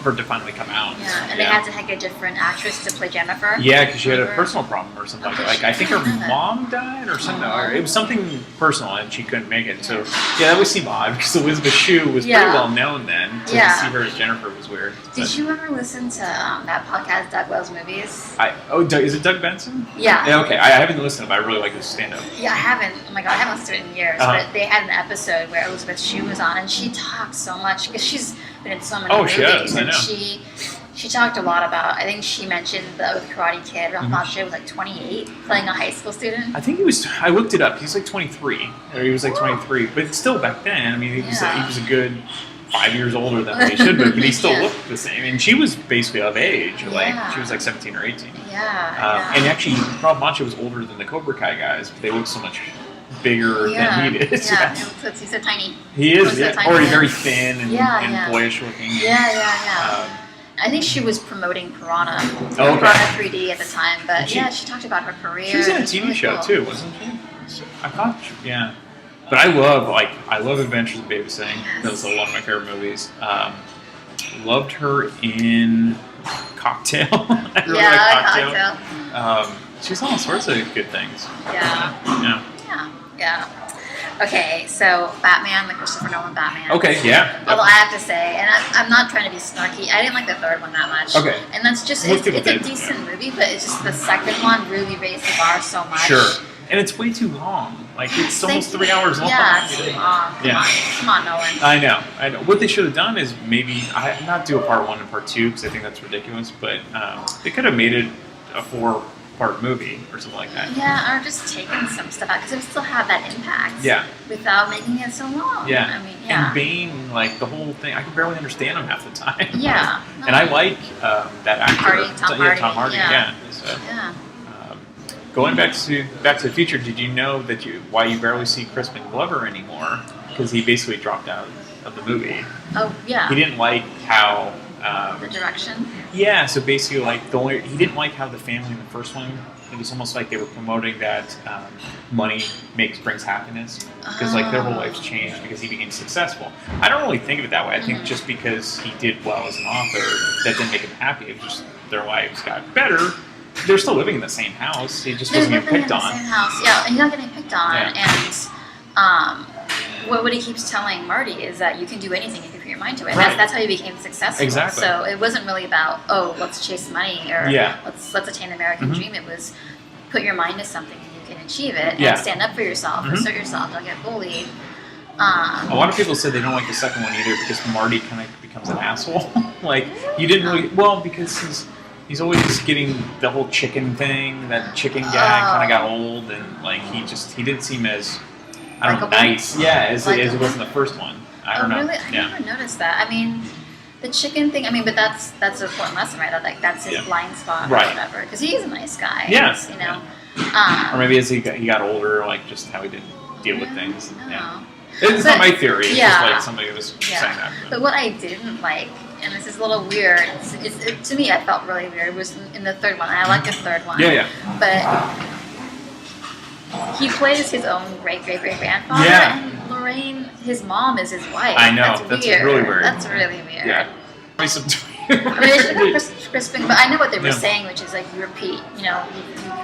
for it to finally come out. Yeah, and they had to get a different actress to play Jennifer. Yeah, because she had a personal problem or something like I think her mom died or something. Or it was something personal and she couldn't make it. So yeah, that would seem odd because Elizabeth Shue was pretty well known then. To see her as Jennifer was weird. Did you ever listen to that podcast, Doug Wells Movies? Is it Doug Benson? Yeah. Okay, I haven't listened, but I really like his stand-up. Yeah, I haven't. Oh my god, I haven't listened to it in years. But they had an episode where Elizabeth Shue was on, and she talked so much because she's been in so many movies. She has, I and know. She talked a lot about. I think she mentioned the Karate Kid. Ralph Macchio was like 28, playing a high school student. I think he was. I looked it up. He's like 23, or he was like 23. But still, back then, I mean, he was a good 5 years older than what he should be. But he still looked the same, and she was basically of age. Like she was like 17 or 18. Yeah. And actually, Ralph Macchio was older than the Cobra Kai guys. But they looked so much bigger than he did. Yeah, he's so tiny. He is, So tiny. already very thin and boyish looking. Yeah. I think she was promoting Piranha. Okay. Piranha 3D at the time, but she talked about her career. She was in a TV really show cool. too, wasn't she? I thought, But I love Adventures of Babysitting. That was one of my favorite movies. Loved her in Cocktail. I really like Cocktail. She's on all sorts of good things. Yeah. Okay, so Batman, the Christopher Nolan Batman. Okay, yeah. Although I have to say, and I'm not trying to be snarky, I didn't like the third one that much. Okay. And that's just, it's a decent movie, but it's just the second one really raised the bar so much. Sure. And it's way too long. Like, it's almost 3 hours long. Yeah, it's too long. Come on, Nolan. I know. What they should have done is maybe, not do a part 1 and part 2, because I think that's ridiculous, but they could have made it a 4-part movie or something like that. Yeah, or just taking some stuff out, because it would still have that impact. Yeah. Without making it so long. Yeah. I mean, And Bane, like, the whole thing, I could barely understand him half the time. Yeah. And I like that actor. Tom Hardy. Yeah. So, yeah. Going back to the Future, did you know that why you barely see Crispin Glover anymore? Because he basically dropped out of the movie. Oh, yeah. He didn't like how... the direction? Yeah, so basically, like, he didn't like how the family in the first one, it was almost like they were promoting that money brings happiness. Because, like, their whole lives changed because he became successful. I don't really think of it that way. I think just because he did well as an author, that didn't make him happy. It was just their lives got better. They're still living in the same house. He just wasn't getting picked on. They're living in the same house, yeah, and he's not getting picked on. Yeah. And what he keeps telling Marty is that you can do anything if you put your mind to it. Right. That's how you became successful. Exactly. So it wasn't really about, let's chase money or let's attain the American dream. It was put your mind to something and you can achieve it and stand up for yourself, assert yourself, don't get bullied. A lot of people said they don't like the second one either because Marty kind of becomes an asshole. Like, you didn't really... Well, because he's always getting the whole chicken thing. That chicken gag kind of got old, and like he didn't seem as nice. Yeah, as it was in the first one. I don't know. Really? I never noticed that. I mean, the chicken thing. I mean, but that's an important lesson, right? That like that's his blind spot or whatever. Because he's a nice guy. Yes. You know. Or maybe as he got older, like just how he didn't deal with things. No. Yeah. It's not my theory. It's just like somebody was saying that. But what I didn't like, and this is a little weird, to me I felt really weird, was in the third one. I like the third one. Yeah. But he plays his own great-great-great-grandfather, and Lorraine, his mom, is his wife. I know. That's really weird. That's really weird. Yeah. I mean, it's crisping, but I know what they were saying, which is like you repeat, you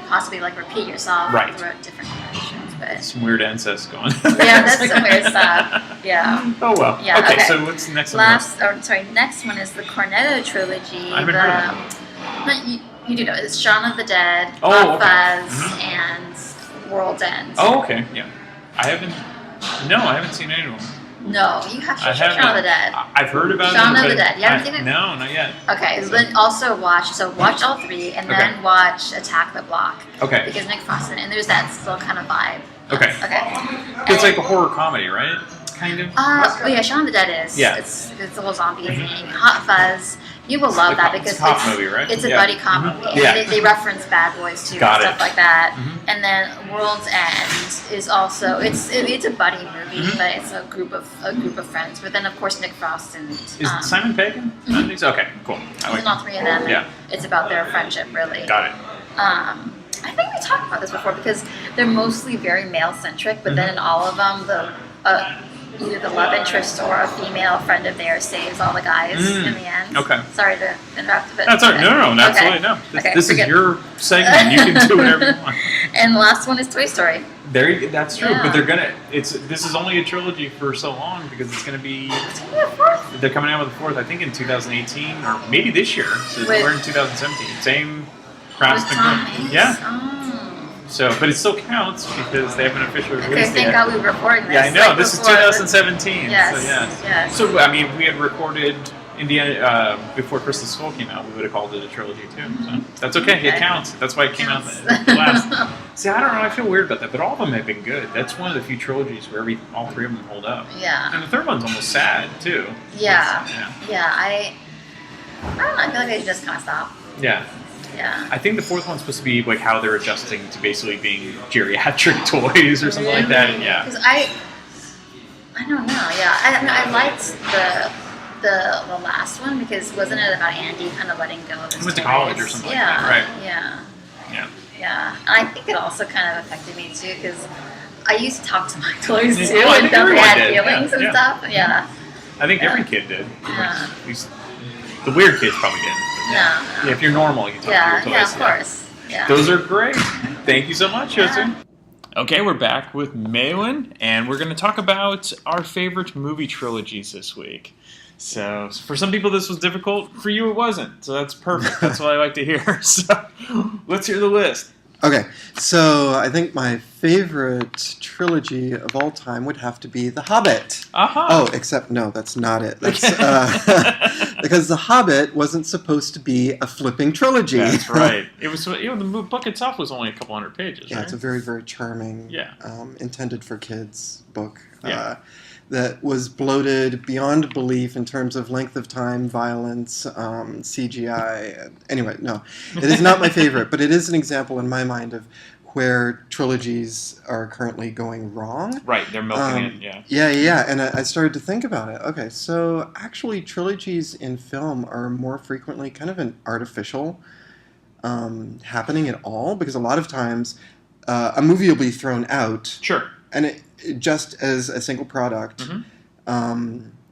possibly like repeat yourself throughout different generations. But some weird incest going. That's some weird stuff. Yeah. Oh well. Yeah. Okay. So what's the next one? Next one is the Cornetto trilogy. I haven't heard of that. You do know it's Shaun of the Dead, Hot Fuzz, and World's End. Oh, okay. Yeah. I haven't seen any of them. No, you have to watch Shaun of the Dead. I've heard about Shaun of the Dead. You haven't seen it? No, not yet. Okay, so then also watch all three, and then watch Attack the Block. Okay. Because Nick Frost in it, and there's that still kind of vibe. Okay. It's like a horror comedy, right? Kind of. Shaun of the Dead is. Yeah. It's the whole zombie thing. Hot Fuzz. You will love that because it's a cop movie, right? It's a buddy cop movie. Yeah. They reference Bad Boys too and stuff like that. Mm-hmm. And then World's End is also it's a buddy movie, but it's a group of friends. But then of course Nick Frost and is Simon Pegg? I think so. Okay, cool. And all three of them. Yeah. It's about their friendship, really. Got it. I think we talked about this before because they're mostly very male centric, but then in all of them either the love interest or a female friend of theirs saves all the guys in the end. Okay. Sorry to interrupt a bit. That's all right. No, absolutely no. This is your segment. You can do whatever you want. And the last one is Toy Story. That's true, but this is only a trilogy for so long because it's going to be. They're coming out with a fourth, I think, in 2018 or maybe this year. So we're in 2017. Same cast and crew. Yeah. Oh. So, but it still counts because they haven't officially released it. Okay, thank God we were recording this. Yeah, I know. This is 2017. Yes. So, yes. So, I mean, we had recorded Indiana before Crystal Skull came out. We would have called it a trilogy too. So that's okay. It counts. That's why it came out last. See, I don't know. I feel weird about that, but all of them have been good. That's one of the few trilogies where all three of them hold up. Yeah. And the third one's almost sad too. Yeah. I don't know. I feel like they should just kind of stop. Yeah. Yeah. I think the fourth one's supposed to be like how they're adjusting to basically being geriatric toys or something like that. Yeah. Because I don't know. Yeah. I liked the last one because wasn't it about Andy kind of letting go of his toys? Went to college or something like that, right? Yeah. And I think it also kind of affected me too because I used to talk to my toys too and felt they had feelings and stuff. Yeah. I think every kid did. Yeah. The weird kids probably didn't. Yeah, if you're normal, you can talk to your toys. Yeah, of course. Yeah. Those are great. Thank you so much, Justin. Okay, we're back with Maylin, and we're going to talk about our favorite movie trilogies this week. So, for some people this was difficult. For you, it wasn't. So that's perfect. That's what I like to hear. So, let's hear the list. Okay, so I think my favorite trilogy of all time would have to be The Hobbit. Oh, except no, that's not it. That's because The Hobbit wasn't supposed to be a flipping trilogy. That's right. It was. The book itself was only a couple hundred pages. Yeah, right? It's a very, very charming, intended for kids book. That was bloated beyond belief in terms of length of time, violence, CGI. Anyway, no. It is not my favorite, but it is an example in my mind of where trilogies are currently going wrong. Right, they're milking it, Yeah, and I started to think about it. Okay, so actually trilogies in film are more frequently kind of an artificial happening at all, because a lot of times a movie will be thrown out. Sure. And it just as a single product,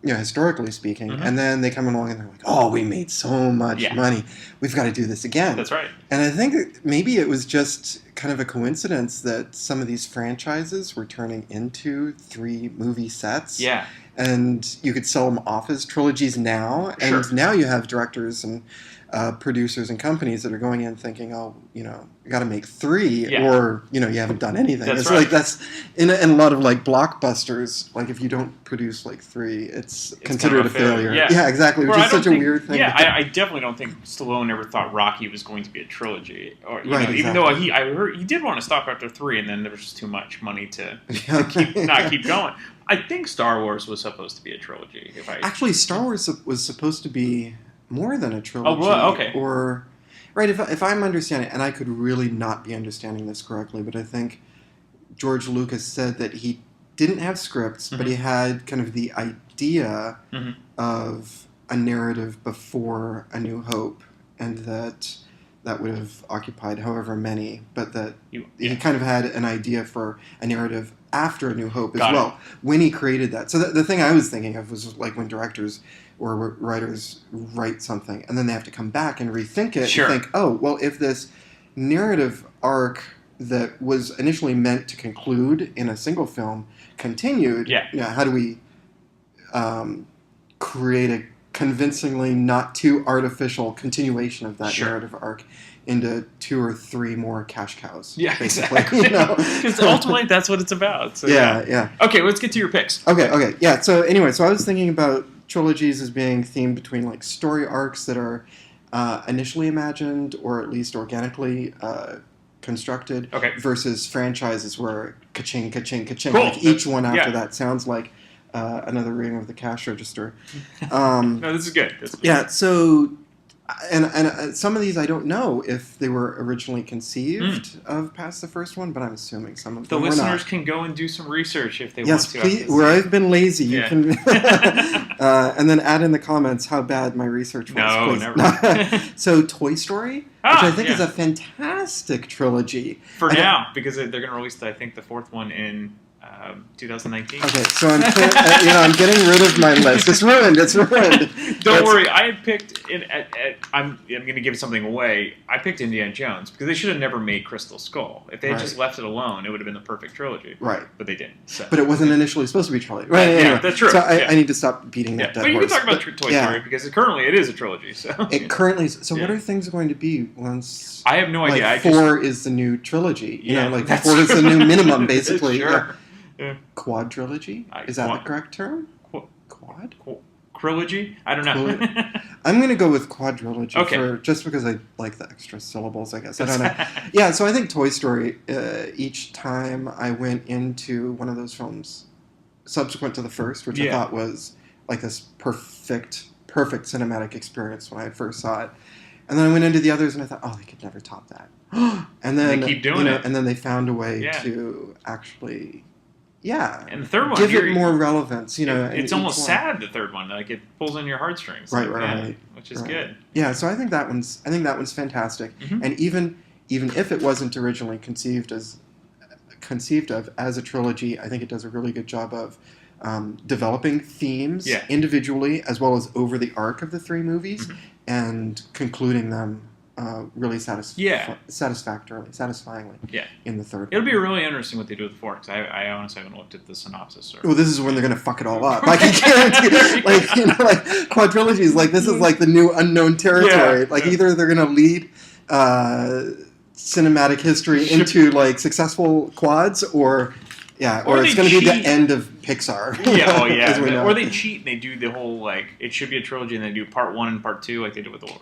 historically speaking, and then they come along and they're like, "Oh, we made so much money, we've got to do this again." That's right. And I think maybe it was just kind of a coincidence that some of these franchises were turning into 3 movie sets. Yeah. and you could sell them off as trilogies now. And now you have directors and producers and companies that are going in thinking, oh, you got to make 3 or, you haven't done anything. It's like that's in a lot of like blockbusters, like if you don't produce like 3, it's considered kind of a failure. Yeah, exactly, which is such a weird thing. Yeah, I definitely don't think Stallone ever thought Rocky was going to be a trilogy. Or, even though I heard he did want to stop after 3, and then there was just too much money to not keep going. I think Star Wars was supposed to be a trilogy. Actually, Star Wars was supposed to be more than a trilogy. Oh, well, okay. Or, right, if I'm understanding, and I could really not be understanding this correctly, but I think George Lucas said that he didn't have scripts, but he had kind of the idea of a narrative before A New Hope, and that would have occupied however many, but that he kind of had an idea for a narrative after A New Hope as well, when he created that. So the thing I was thinking of was like when directors or writers write something, and then they have to come back and rethink it and think, oh, well, if this narrative arc that was initially meant to conclude in a single film continued, how do we create a convincingly not too artificial continuation of that narrative arc into 2 or 3 more cash cows? Yeah, basically. Exactly. Because ultimately that's what it's about. So, yeah. Okay, let's get to your picks. Okay. Yeah, so anyway, I was thinking about trilogies as being themed between like story arcs that are initially imagined or at least organically constructed versus franchises where ka-ching, ka-ching, ka-ching. Cool. Like each one after that sounds like another ring of the cash register. No, this is good. Yeah, so and some of these I don't know if they were originally conceived of past the first one, but I'm assuming some of them were not. The listeners can go and do some research if they want to. Yes, please. Where I've been lazy, you can, and then add in the comments how bad my research was. No, please. Never. So Toy Story, which I think is a fantastic trilogy for now, because they're going to release the 4th one in 2019. Okay, so I'm getting rid of my list. It's ruined. Don't worry. I had picked. I'm going to give something away. I picked Indiana Jones because they should have never made Crystal Skull. If they had just left it alone, it would have been the perfect trilogy. Right. But they didn't. So. But it wasn't initially supposed to be a trilogy. Right. Yeah, anyway. That's true. So I need to stop beating that dead horse. But you can talk about Toy Story because currently it is a trilogy. So it currently. So what are things going to be once? I have no idea. 4 is the new trilogy. You know, 4 is the new minimum, basically. Sure. Yeah. Quadrilogy? Is that the correct term? Quad? Trilogy? I don't know. I'm going to go with quadrilogy just because I like the extra syllables, I guess. I don't know. Yeah, so I think Toy Story, each time I went into one of those films subsequent to the first, which I thought was like this perfect cinematic experience when I first saw it. And then I went into the others and I thought, oh, they could never top that. And then they keep doing it. And then they found a way to actually... Yeah, and the third one, give it more relevance. It's almost sad. The third one, like it pulls on your heartstrings. Right. Which is good. Yeah, so I think that one's fantastic. Mm-hmm. And even if it wasn't originally conceived of as a trilogy, I think it does a really good job of developing themes individually as well as over the arc of the 3 movies and concluding them. Really satisfyingly in the third It'll be really interesting what they do with 4, because I honestly haven't looked at the synopsis. Well, this is when they're going to fuck it all up. Like, I guarantee quadrilogies, this is like the new unknown territory. Either they're going to lead cinematic history into, successful quads, or it's going to be the end of Pixar. Or they cheat and they do the whole, it should be a trilogy, and they do part 1 and part 2, like they did with the...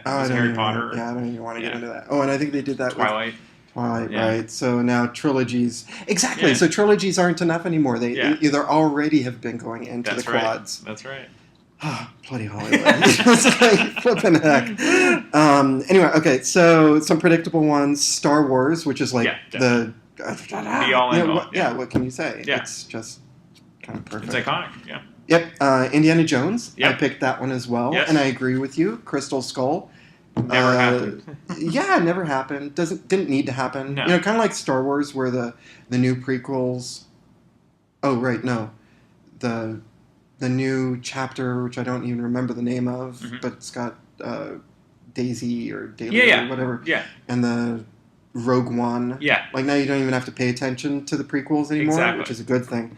Harry Potter. I don't even want to get into that. Oh, and I think they did that Twilight. with Twilight, right? So now trilogies. Exactly. Yeah. So trilogies aren't enough anymore. They either already have been going into the quads. That's right. Bloody Hollywood. Flipping heck. Anyway, okay, so some predictable ones. Star Wars, which is the... Be all in all. Yeah, what can you say? Yeah. It's just kind of perfect. It's iconic, Yep, Indiana Jones. I picked that one as well, and I agree with you. Crystal Skull. Never happened. Never happened. Didn't need to happen. No. Kind of like Star Wars, where the new prequels. Oh right, no, the new chapter, which I don't even remember the name of, but it's got Daisy or Daly or whatever. Yeah. And the Rogue One. Yeah. Like now you don't even have to pay attention to the prequels anymore, which is a good thing.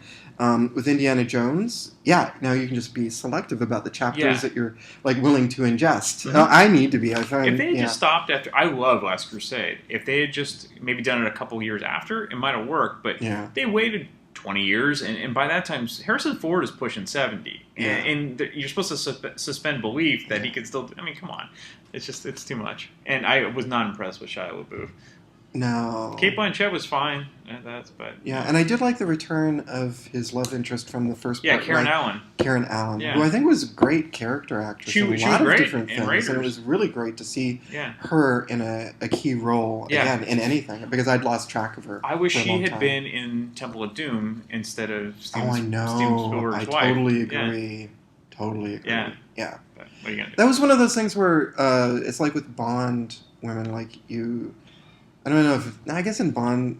With Indiana Jones, now you can just be selective about the chapters that you're like willing to ingest. I need to be. I find if they had just stopped after, I love Last Crusade. If they had just maybe done it a couple years after, it might have worked. But they waited 20 years, and by that time, Harrison Ford is pushing 70, and you're supposed to suspend belief that he could still. I mean, come on, it's too much. And I was not impressed with Shia LaBeouf. No. Kate Blanchett was fine. And I did like the return of his love interest from the first part. Karen Allen. Karen Allen, who I think was a great character actress in a lot of different things. Raiders. And it was really great to see her in a key role, again, in anything, because I'd lost track of her. I wish she had been in Temple of Doom instead of Steven Spielberg's wife. Totally agree. Totally agree. Yeah. But what are you going to do? That was one of those things where it's like with Bond women, like I don't know if... I guess in Bond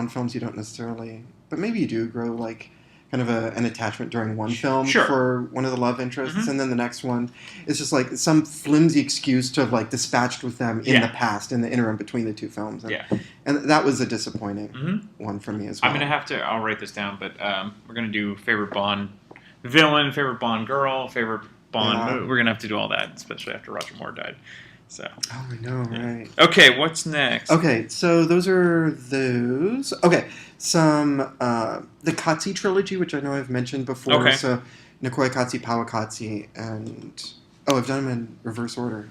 films you don't necessarily... But maybe you do grow like kind of an attachment during one film for one of the love interests, and then the next one is just like some flimsy excuse to have like dispatched with them in the past, in the interim between the two films. And that was a disappointing one for me as well. I'm going to I'll write this down, but we're going to do favorite Bond villain, favorite Bond girl, favorite Bond movie. We're going to have to do all that, especially after Roger Moore died. So. Oh, I know, right. Okay, what's next? Okay, so those are those. Okay, the Katsi trilogy, which I know I've mentioned before. Okay. So Nikoi Katsi, Pawa Katsi, and... I've done them in reverse order.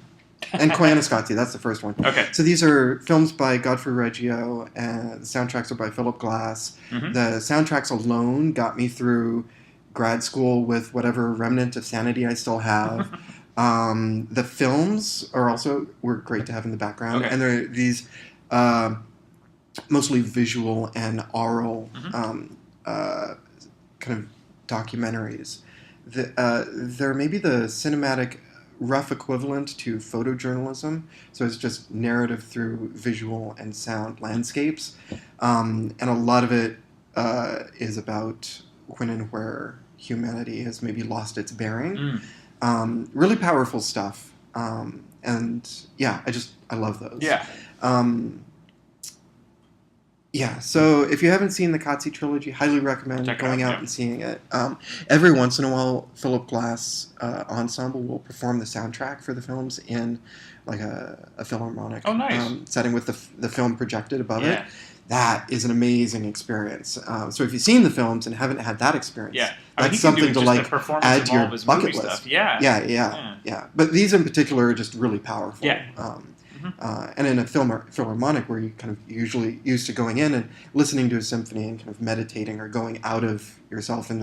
And Koyaanisqatsi, that's the first one. Okay. So these are films by Godfrey Reggio, and the soundtracks are by Philip Glass. The soundtracks alone got me through grad school with whatever remnant of sanity I still have. The films were great to have in the background, and they're these mostly visual and oral kind of documentaries. They're maybe the cinematic rough equivalent to photojournalism, so it's just narrative through visual and sound landscapes, and a lot of it is about when and where humanity has maybe lost its bearing. Really powerful stuff, and I love those. So if you haven't seen the Katsi trilogy, highly recommend going out and seeing it. Every once in a while, Philip Glass Ensemble will perform the soundtrack for the films in like a philharmonic setting with the film projected above it. That is an amazing experience. So if you've seen the films and haven't had that experience, that's something to like add to your bucket list. Yeah. But these in particular are just really powerful. And in a philharmonic where you kind of usually used to going in and listening to a symphony and kind of meditating or going out of yourself in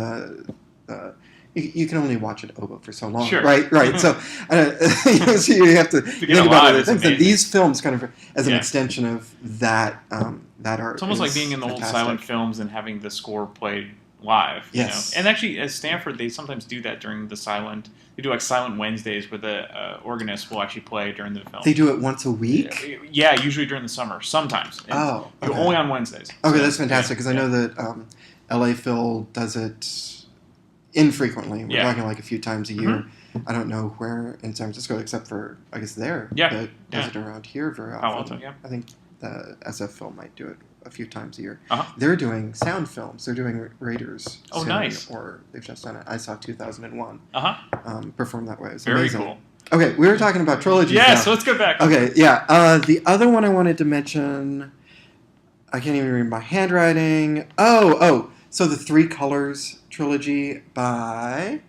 you can only watch it oboe for so long, right? So, so you have to think about other things. And these films kind of as an extension of that that art. It's almost like being in the old silent films and having the score played live. Yes. And actually, at Stanford, they sometimes do that during the silent. They do like Silent Wednesdays where the organist will actually play during the film. They do it once a week? Yeah, usually during the summer. Sometimes. Only on Wednesdays. Okay, that's fantastic because I know that LA Phil does it infrequently. We're talking like a few times a year. I don't know where in San Francisco, except for, I guess, there. That does it around here very often. I think the SF Film might do it a few times a year. They're doing sound films. They're doing Raiders. Oh, soon, nice. Or they've just done it. I saw 2001 performed that way. It's very amazing. Cool. Okay, we were talking about trilogies. Yeah, so let's go back. Okay, the other one I wanted to mention, I can't even read my handwriting. So the Three Colors trilogy by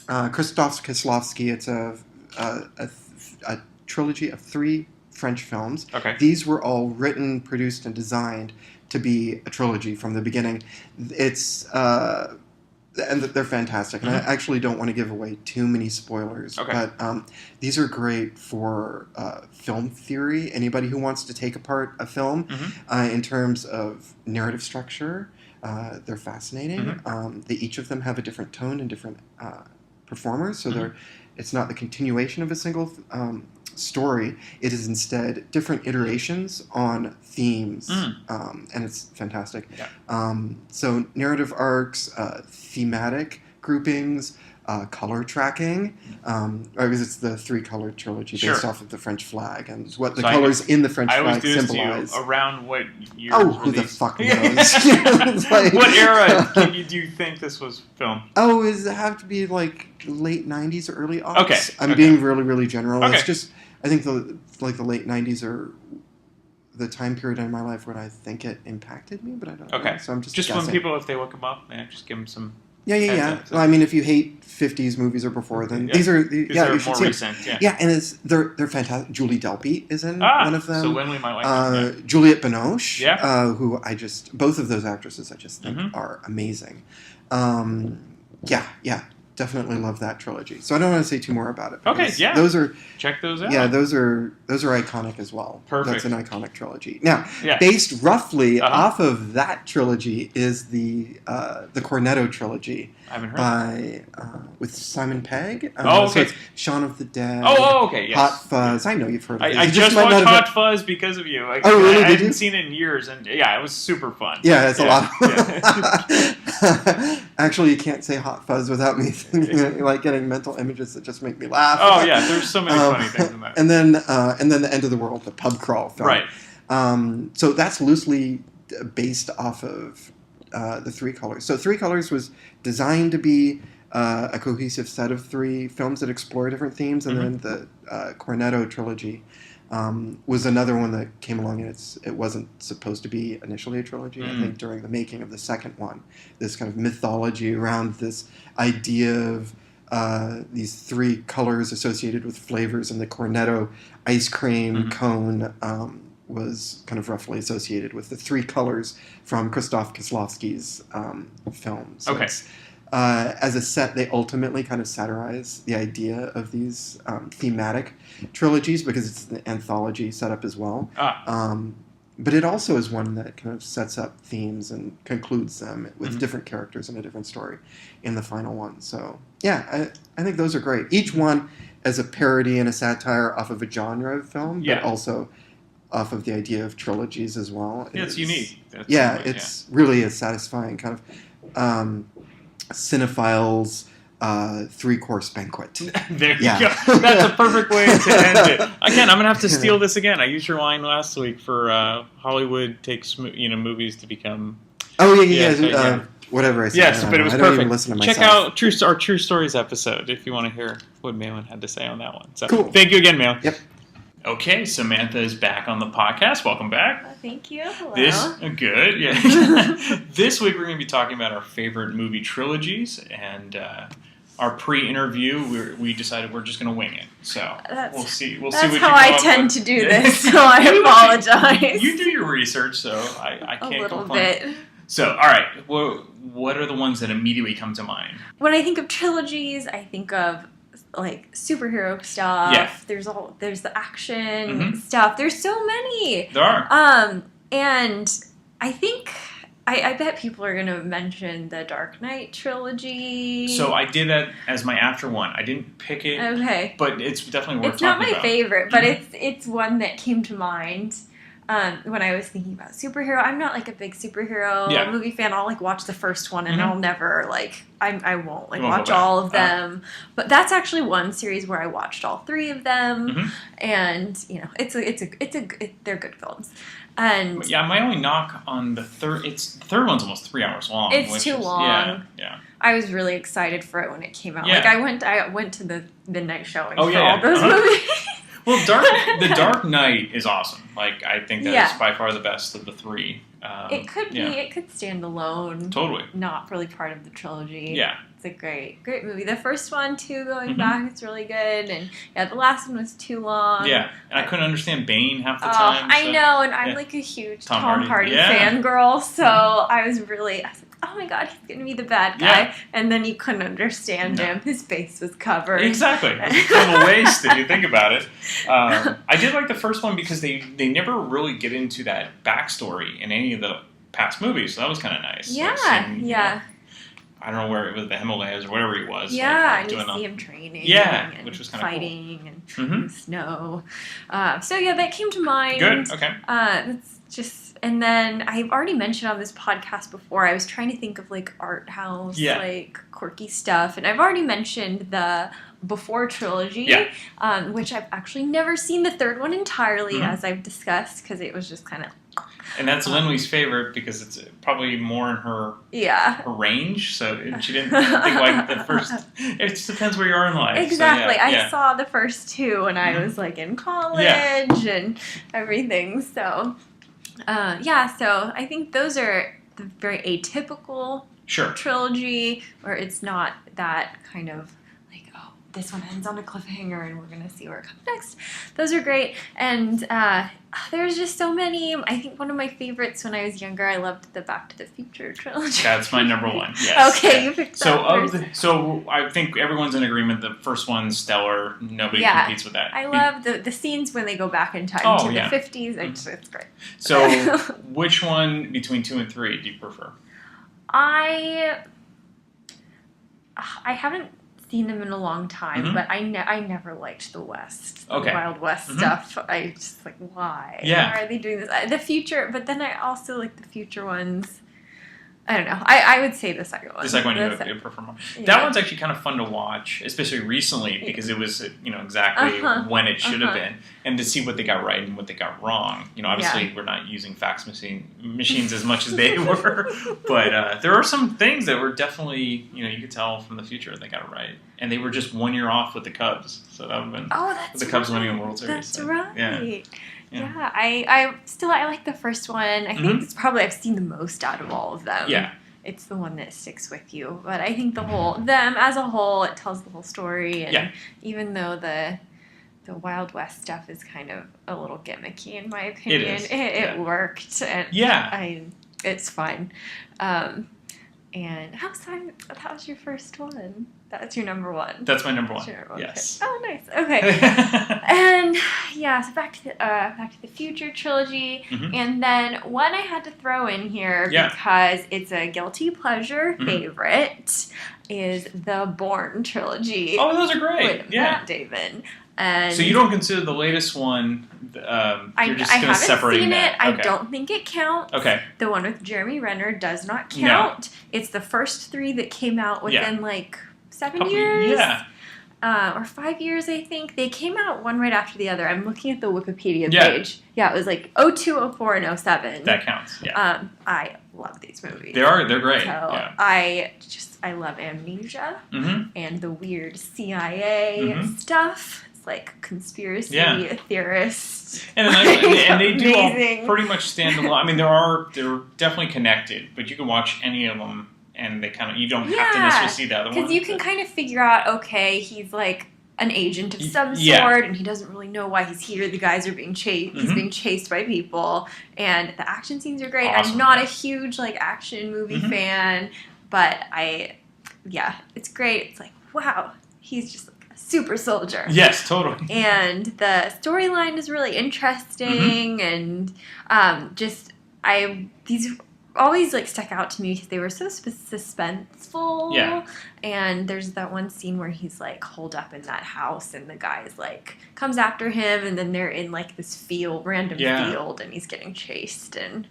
Krzysztof Kieslowski. It's a trilogy of 3 French films. Okay. These were all written, produced, and designed to be a trilogy from the beginning. It's and they're fantastic. And I actually don't want to give away too many spoilers, but these are great for film theory. Anybody who wants to take apart a film in terms of narrative structure, they're fascinating. They each of them have a different tone and different performers, so it's not the continuation of a single story. It is instead different iterations on themes, and it's fantastic. So narrative arcs, thematic groupings, color tracking, because it's the three-color trilogy based off of the French flag and what the colors in the French flag symbolize. Around what year? Oh, who the fuck knows? What era do you think this was filmed? Oh, does it have to be like late 90s or early aughts? Okay. I'm being really, really general. Okay. It's just, I think the late 90s are the time period in my life when I think it impacted me, but I don't know. So I'm just guessing. When people, if they look them up, man, just give them some... Yeah. Well, I mean, if you hate 50s movies or before, then these are more recent. Yeah, and they're fantastic. Julie Delpy is in one of them. So when we might like Juliette Binoche, who both of those actresses I just think are amazing. Definitely love that trilogy. So I don't want to say too more about it. Check those out. Yeah, those are iconic as well. Perfect. That's an iconic trilogy. Now, based roughly off of that trilogy is the Cornetto trilogy. I haven't heard with Simon Pegg. So it's Shaun of the Dead. Yes. Hot Fuzz. I know you've heard of it. I just watched Hot Fuzz because of you. Really? I hadn't seen it in years, and it was super fun. Yeah, it's a lot. Actually, you can't say Hot Fuzz without me getting mental images that just make me laugh. Oh yeah, there's so many funny things in that. And then the End of the World, the pub crawl film. Right. So that's loosely based off of the Three Colors. So Three Colors was designed to be a cohesive set of three films that explore different themes, and then the Cornetto trilogy was another one that came along, and it wasn't supposed to be initially a trilogy. I think during the making of the second one, this kind of mythology around this idea of these three colors associated with flavors, and the Cornetto ice cream cone was kind of roughly associated with the three colors from Krzysztof Kieslowski's film. So as a set, they ultimately kind of satirize the idea of these thematic trilogies because it's an anthology setup as well. But it also is one that kind of sets up themes and concludes them with different characters and a different story in the final one. So, I think those are great. Each one as a parody and a satire off of a genre of film, but also off of the idea of trilogies as well. It's unique. It's really a satisfying kind of cinephile's three-course banquet. There you go. That's a perfect way to end it. Again, I'm going to have to steal this again. I used your line last week for Hollywood takes movies to become... whatever I said. Yes, but it was perfect. Even listen to myself. Check out our True Stories episode if you want to hear what Malin had to say on that one. So, cool. Thank you again, Malin. Yep. Okay, Samantha is back on the podcast. Welcome back. Thank you. Hello. Good. Yeah. This week we're going to be talking about our favorite movie trilogies, and our pre-interview we decided we're just going to wing it. So we'll see. We'll see what how I tend to do this. So I apologize. You do your research, so I can't a little complain. bit. So all right, what are the ones that immediately come to mind? When I think of trilogies, I think of like superhero stuff. Yeah. There's the action stuff. There's so many. There are. And I think I bet people are going to mention the Dark Knight trilogy. So I did that as my after one. I didn't pick it. Okay. But it's definitely worth It's not talking my about. favorite, but it's one that came to mind. When I was thinking about superhero, I'm not like a big superhero movie fan. I'll like watch the first one and I'll never I won't watch all of them. But that's actually one series where I watched all three of them, and they're good films. And my only knock on the third one's almost 3 hours long. It's too long. Yeah. I was really excited for it when it came out. Yeah. Like I went to the midnight showing for all those movies. Well, The Dark Knight is awesome. Like, I think that is by far the best of the three. It could be. It could stand alone. Totally. Not really part of the trilogy. Yeah. It's a great movie. The first one, too, going back, it's really good. And, the last one was too long. Yeah. And I couldn't understand Bane half the time. I know. And I'm like a huge Tom Hardy fangirl. So I was like, oh my God, he's going to be the bad guy. Yeah. And then you couldn't understand him. His face was covered. Exactly. It's kind of a waste if you think about it. I did like the first one because they never really get into that backstory in any of the past movies. So that was kind of nice. Yeah, I don't know where it was, the Himalayas or whatever he was. Yeah, and you see him training. Yeah, and which was kind of fighting cool. And snow. So that came to mind. Good. Okay. It's just And then I've already mentioned on this podcast before, I was trying to think of like art house, like quirky stuff. And I've already mentioned the Before trilogy, which I've actually never seen the third one entirely, as I've discussed, because it was just kind of... And that's Linley's favorite because it's probably more in her range. So she didn't think like the first. It just depends where you are in life. Exactly. So, I saw the first two when I was like in college and everything. So, so I think those are the very atypical trilogy where it's not that kind of like, oh, this one ends on a cliffhanger and we're going to see where it comes next. Those are great. And there's just so many. I think one of my favorites when I was younger, I loved the Back to the Future trilogy. That's my number one. Yes. Okay, you picked that first. So I think everyone's in agreement. The first one's stellar. Nobody competes with that. I love the scenes when they go back in time to the 50s. It's great. So which one between 2 and 3 do you prefer? I haven't seen them in a long time, but I never liked the West, the Wild West stuff. I just like, why? Yeah. Why are they doing this? The future, but then I also like the future ones. I don't know. I would say the second one. The second one you prefer more. Yeah. That one's actually kind of fun to watch, especially recently, because it was exactly when it should have been, and to see what they got right and what they got wrong. Obviously we're not using fax machines as much as they were, but there are some things that were definitely you could tell from the future they got it right, and they were just 1 year off with the Cubs, so that would have been the Cubs winning the World Series. That's right. Yeah, I like the first one. I think it's probably I've seen the most out of all of them. Yeah. It's the one that sticks with you. But I think them as a whole, it tells the whole story. And even though the Wild West stuff is kind of a little gimmicky in my opinion, it worked. And it's fine. And that was your first one. That's your number one. That's my number one. Yes. Okay. Oh, nice. Okay. And so Back to the Future trilogy, and then one I had to throw in here because it's a guilty pleasure favorite is the Bourne trilogy. Oh, those are great. With Matt Damon. And so you don't consider the latest one? You're just going to separate seen that. It. I don't think it counts. Okay. The one with Jeremy Renner does not count. No. It's the first 3 that came out within like 7 years. Yeah. Or 5 years, I think. They came out one right after the other. I'm looking at the Wikipedia page. Yeah, it was like 02, 04, and 07. That counts. Yeah. I love these movies. They're great. So I love Amnesia and the weird CIA stuff. Like conspiracy theorists, and they do all pretty much stand alone. I mean, they're definitely connected, but you can watch any of them, and they kind of you don't have to necessarily see the other one. Because you can kind of figure out, okay, he's like an agent of some sort, and he doesn't really know why he's here. The guys are being chased. He's being chased by people, and the action scenes are great. Awesome. I'm not a huge like action movie fan, but it's great. It's like, wow, he's just super soldier. Yes, totally. And the storyline is really interesting, and these always like stuck out to me because they were so suspenseful. Yeah. And there's that one scene where he's like holed up in that house, and the guy's like comes after him, and then they're in like this random field, and he's getting chased, and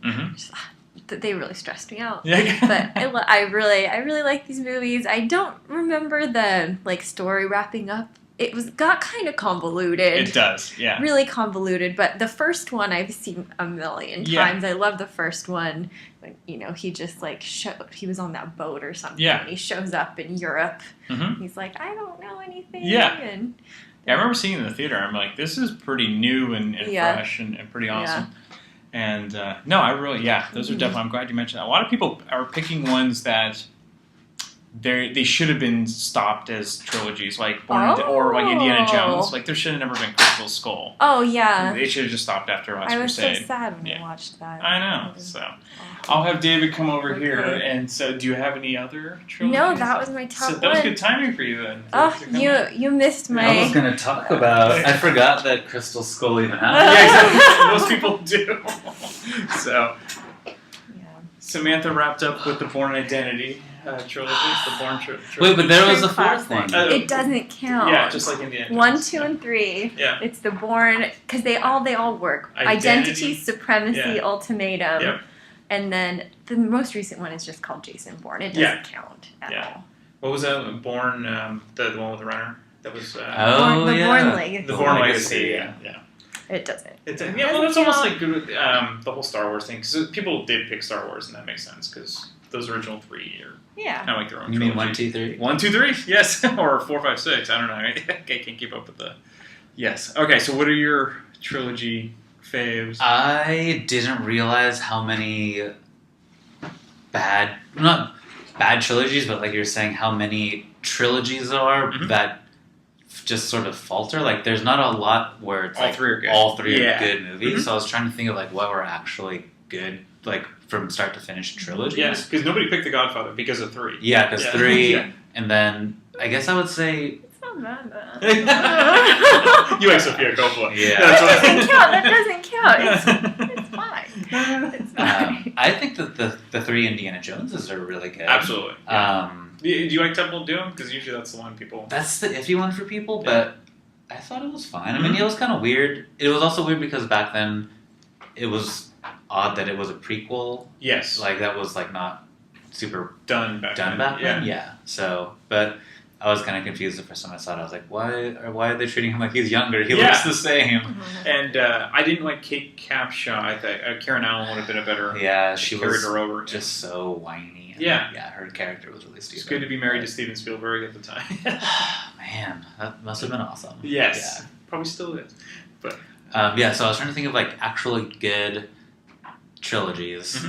they really stressed me out. Yeah. But I really like these movies. I don't remember the like story wrapping up. It got kind of convoluted. It does, yeah. Really convoluted. But the first one I've seen a million times. I love the first one. When, he just like he was on that boat or something, and he shows up in Europe. He's like, I don't know anything. Yeah. I remember seeing it in the theater. I'm like, this is pretty new and fresh and pretty awesome. Yeah. And I really, those are definitely. I'm glad you mentioned that. A lot of people are picking ones that they should have been stopped as trilogies, like or like Indiana Jones. Like there should have never been Crystal Skull. Oh yeah, they should have just stopped after Last Crusade. I was so sad when I watched that. I know. So I'll have David come over here. And so, do you have any other trilogies? No, that was my top one. That was good timing for you then. You missed my. I was going to talk about. I forgot that Crystal Skull even happened. Yeah, exactly. Most people do. So. Samantha wrapped up with The Bourne Identity. trilogies, the Bourne trilogy. Wait, but there was a fourth thing. It doesn't count. Yeah, just like Indiana Jones. 1, 2, and 3. Yeah. It's the Bourne, because they all work. Identity, Supremacy, Ultimatum. Yep. And then the most recent one is just called Jason Bourne. It doesn't count at all. What was that? Bourne, the one with the runner? That was... Bourne Legacy. The Bourne Legacy, yeah. It doesn't. Well, that's almost like the whole Star Wars thing. Because people did pick Star Wars, and that makes sense. Because those original 3 are kind of like their own You trilogy. mean 1, 2, 3? 1, 2, 3? Yes. Or 4, 5, 6. I don't know. I can't keep up with the... Yes. Okay, so what are your trilogy faves? I didn't realize how many not bad trilogies, but like you're saying, how many trilogies there are that just sort of falter. Like, there's not a lot where it's all three are good movies. So I was trying to think of like what were actually good, like from start to finish trilogies. Yes, because nobody picked The Godfather because of 3. Yeah, because 3, and then I guess I would say. It's not bad. You like Sophia Coppola. Yeah. That doesn't count. It's fine. It's fine. I think that the 3 Indiana Joneses are really good. Absolutely. Do you like Temple of Doom? Because usually that's the one people... That's the iffy one for people, but I thought it was fine. I mean, it was kind of weird. It was also weird because back then it was odd that it was a prequel. Yes. Like, that was like not super done back then. Yeah. So, but I was kind of confused the first time I saw it. I was like, why are they treating him like he's younger? He looks the same. And I didn't like Kate Capshaw. I thought Karen Allen would have been a better... Yeah, she carried was her over. Just so whiny. Yeah, her character was really stupid. It's good to be married to Steven Spielberg at the time. Man, that must have been awesome. Yes, probably still is. But so I was trying to think of like actually good trilogies.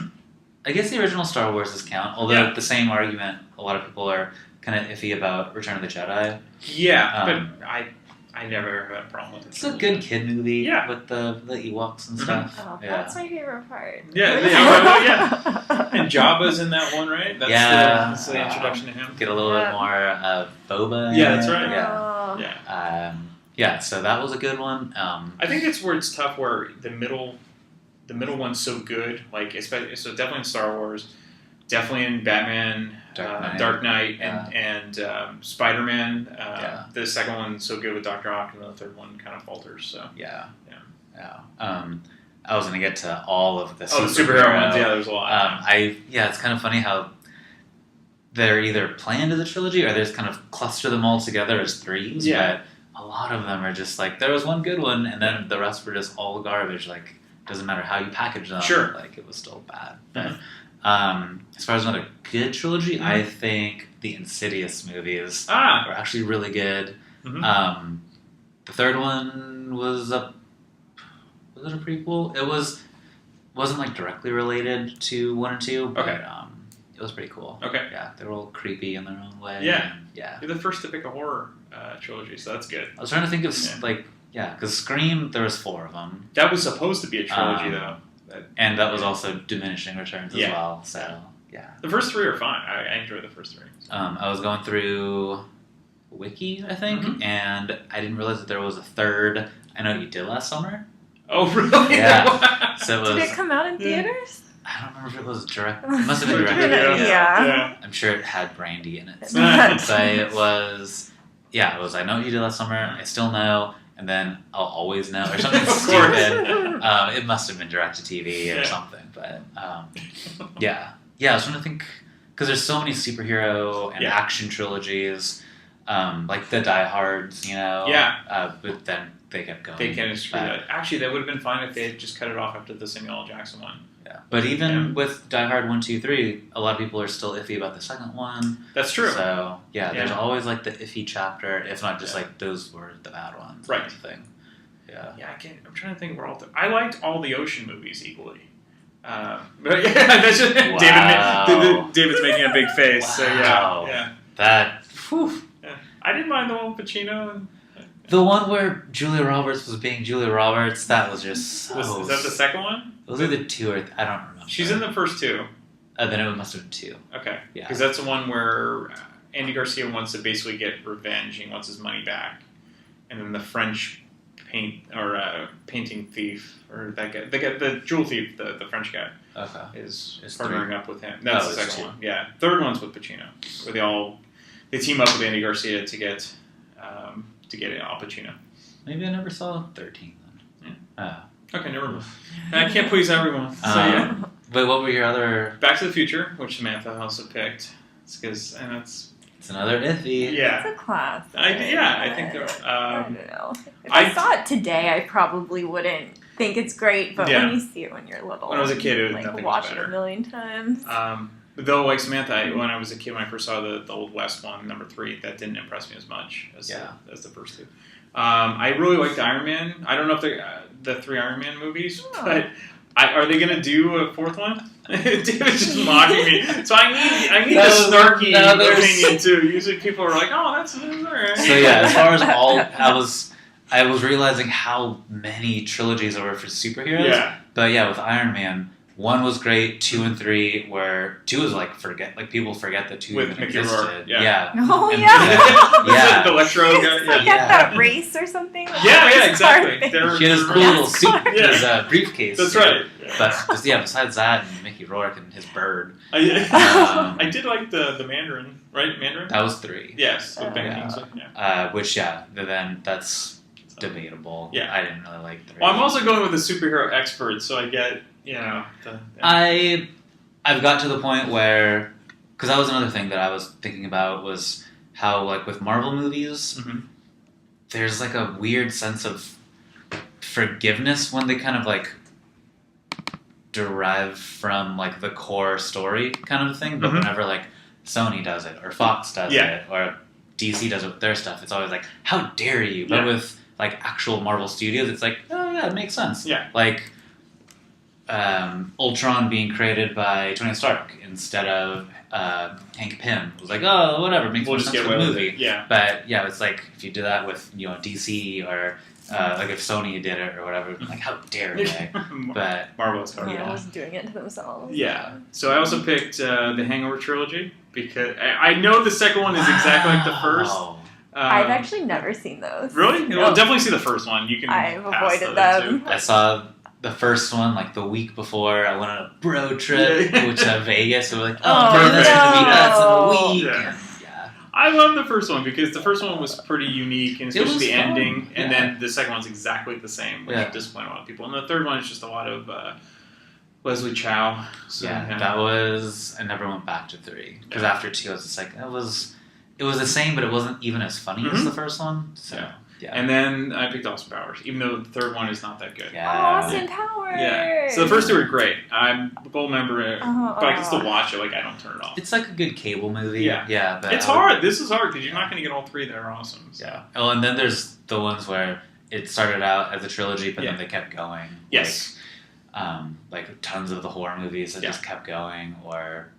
I guess the original Star Wars count, although the same argument. A lot of people are kind of iffy about Return of the Jedi. Yeah, but I never had a problem with it. It's a good kid movie with the Ewoks and stuff. Oh, that's my favorite part. Yeah. And Jabba's in that one, right? That's the introduction to him. Get a little bit more Boba. Yeah, that's right. Yeah. So that was a good one. I think it's where it's tough, where the middle one's so good. Like, especially, so definitely in Star Wars, definitely in Batman, Dark Knight, and Spider-Man. The second one's so good with Dr. Ock, and the third one kind of falters. So I was going to get to all of the superhero ones. Yeah, there's a lot. It's kind of funny how they're either planned as a trilogy or they just kind of cluster them all together as 3s. Yeah. But a lot of them are just like, there was one good one, and then the rest were just all garbage. Like, doesn't matter how you package them. Sure. Like, it was still bad. But as far as not a good trilogy, I think the Insidious movies were actually really good. The third one was it a prequel? It wasn't like directly related to 1 and 2, but it was pretty cool. Okay. Yeah, they were all creepy in their own way. Yeah. Yeah. You're the first to pick a horror trilogy, so that's good. I was trying to think of because Scream, there was 4 of them. That was supposed to be a trilogy, though. And that was also diminishing returns as well. So the first 3 are fine. I enjoyed the first 3. I was going through Wiki, I think, and I didn't realize that there was a third. I Know What You Did Last Summer. Oh, really? Yeah. So did it come out in theaters? I don't remember if it was direct. It must have been directed. Yeah. I'm sure it had Brandy in it. But it was. Yeah, it was I Know What You Did Last Summer. I Still Know. And then I'll Always Know, or something stupid. It must have been direct-to-TV or something. But, I was trying to think, because there's so many superhero and action trilogies, like the Die Hards, but then they kept going. They kind of screwed that. Actually, that would have been fine if they had just cut it off after the Samuel L. Jackson one. Yeah. But even with Die Hard 1, 2, 3, a lot of people are still iffy about the second one. That's true. So, there's always like the iffy chapter, if not just like those were the bad ones. Right. Kind of thing. Yeah. Yeah, I'm trying to think where I liked all the Ocean movies equally. But that's just David's making a big face. Wow. So yeah. That. Yeah. I didn't mind the one with Pacino and. The one where Julia Roberts was being Julia Roberts, that was just so... Is that the second one? Those are the 2 or... I don't remember. She's in the first 2. Then it must have been 2. Okay. Yeah. Because that's the one where Andy Garcia wants to basically get revenge. He wants his money back. And then the French painting thief, or that guy, the jewel thief, the French guy, is partnering up with him. That's the second one. Yeah, third one's with Pacino, where they team up with Andy Garcia to get Al Pacino. Maybe I never saw 13 then. Yeah. Okay, never mind. I can't please everyone. So yeah. But what were your other? Back to the Future, which Samantha also picked. It's because it's another iffy. Yeah, it's a classic. I think there. I don't know. If I saw it today, I probably wouldn't think it's great. But when you see it when you're little, when I was a kid, it was like watch it a million times. Though, like Samantha, when I was a kid, when I first saw the Old West one, number 3, that didn't impress me as much as the first two. I really liked Iron Man. I don't know if the 3 Iron Man movies, but are they going to do a 4th one? David's just mocking me. So I need a snarky opinion too. Usually people are like, "Oh, that's alright." So yeah, as far as I was realizing how many trilogies there were for superheroes. Yeah. But yeah, with Iron Man, 1 was great, 2 and 3 where 2 was people forget that 2 even existed. Yeah. Oh and, yeah. The Electro guy. Like at that race or something. Yeah, exactly. She had his cool little suit, his briefcase. That's right. But besides that, and Mickey Rourke and his bird. I did like the Mandarin, right? Mandarin? That was 3. Yes. Which, then that's debatable. Yeah. I didn't really like 3. Well, I'm also going with a superhero expert, so I get, I've got to the point where, because that was another thing that I was thinking about, was how, like, with Marvel movies, there's, like, a weird sense of forgiveness when they kind of, like, derive from like the core story kind of thing, but whenever like Sony does it or Fox does it or DC does it with their stuff, it's always like, how dare you? But with like actual Marvel Studios, it's like, oh yeah, it makes sense. Yeah. Like Ultron being created by Tony Stark instead of Hank Pym. It was like, oh, whatever, makes more sense for the movie. Yeah. But yeah, it's like if you do that with DC or like if Sony did it or whatever, like how dare they? But Marvel's doing it to themselves. Yeah. So I also picked the Hangover trilogy because I know the second one is exactly like the first. I've actually never seen those. Really? No. Well, definitely see the first one. You can. I've avoided them. I saw the first one like the week before I went on a bro trip, which Vegas. So we're like, this is gonna be us in a week. Yeah. I love the first one because the first one was pretty unique, and especially the ending. And then the second one's exactly the same, which disappointed a lot of people. And the third one is just a lot of Leslie Chow. So, that was. I never went back to 3 because after 2, I was just like, it was the same, but it wasn't even as funny as the first one. So. Yeah. And then I picked Austin Powers, even though the third one is not that good. Yeah. Austin Powers! Yeah. So the first 2 were great. I'm a gold member, but I can still watch it. Like, I don't turn it off. It's like a good cable movie. Yeah. But it's hard. This is hard because you're not going to get all 3 that are awesome. So. Yeah. Oh, and then there's the ones where it started out as a trilogy, but then they kept going. Yes. Like tons of the horror movies that just kept going, or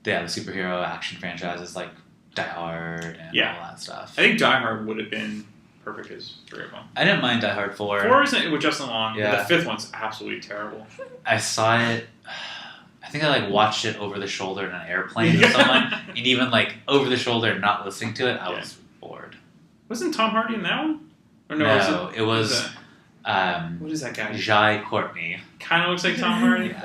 the superhero action franchises like Die Hard and all that stuff. I think Die Hard would have been perfect as 3 of them. I didn't mind Die Hard 4. 4 isn't with Justin Long. Yeah. The 5th one's absolutely terrible. I saw it. I think I like watched it over the shoulder in an airplane with someone, and even like over the shoulder and not listening to it, I was bored. Wasn't Tom Hardy in that one? Or no, it was. What is that guy? Jai Courtney. Kind of looks like Tom Hardy.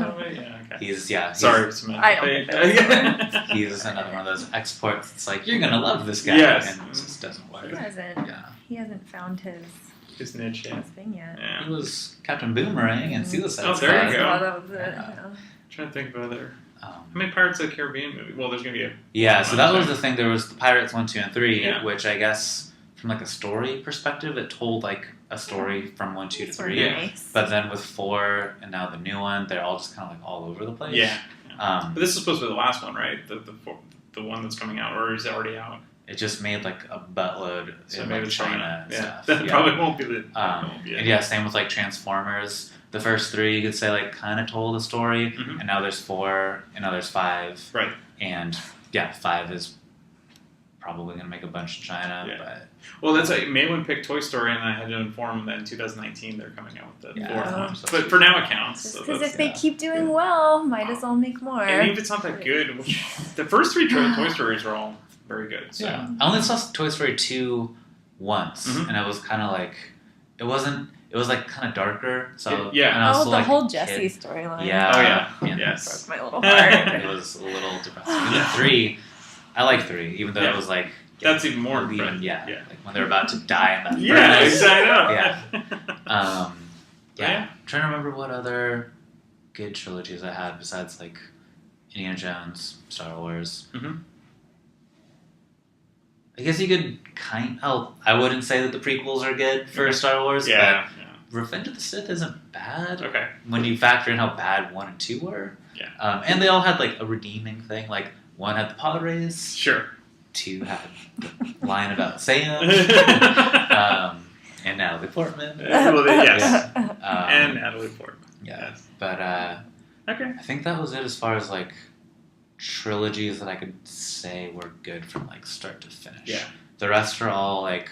He's sorry, I don't. He's another one of those exports. It's like you're gonna love this guy, and it just doesn't work. He hasn't found his niche yet. His thing yet. Yeah. He was Captain Boomerang and Suicide Squad. Oh, there you go. I'm trying to think of other. How many Pirates of the Caribbean movies? Well, there's gonna be so that was the thing. There was the Pirates 1, 2, and 3, which I guess from like a story perspective, it told like a story from 1, 2 to 3. Nice. But then with 4 and now the new one, they're all just kind of like all over the place. Yeah. But this is supposed to be the last one, right? The one that's coming out, or is it already out? It just made like a buttload in like China and stuff. That probably won't be the. And same with like Transformers. The first 3, you could say, like kind of told a story, and now there's 4, and now there's 5. Right. And 5 is probably going to make a bunch in China. Yeah. But well, that's like Maylin picked Toy Story, and I had to inform him that in 2019 they're coming out with the 4th one. But for now, it counts. Because if they keep doing well, might as well make more. And even if it's not that good, the first 3 Toy Stories are all very good. So. Yeah. I only saw Toy Story 2 once, and it was kind of like it wasn't. It was like kind of darker. So yeah. And I was the like whole Jesse storyline. Yeah. Oh yeah. Yes. Broke my little heart. It was a little depressing. And 3, I like 3, even though it was like. That's even more. Yeah. Like when they're about to die in that. Yeah, exactly. Yeah. I'm trying to remember what other good trilogies I had besides like Indiana Jones, Star Wars. Mm-hmm. I guess you could I wouldn't say that the prequels are good for Star Wars, but Revenge of the Sith isn't bad. Okay. When you factor in how bad 1 and 2 were. Yeah. And they all had like a redeeming thing. Like 1 had the pod race. Sure. 2 had the line about Sam. And Natalie Portman. Yes. And Natalie Portman. Yeah. Yes. But okay. I think that was it as far as like trilogies that I could say were good from like start to finish. Yeah. The rest are all like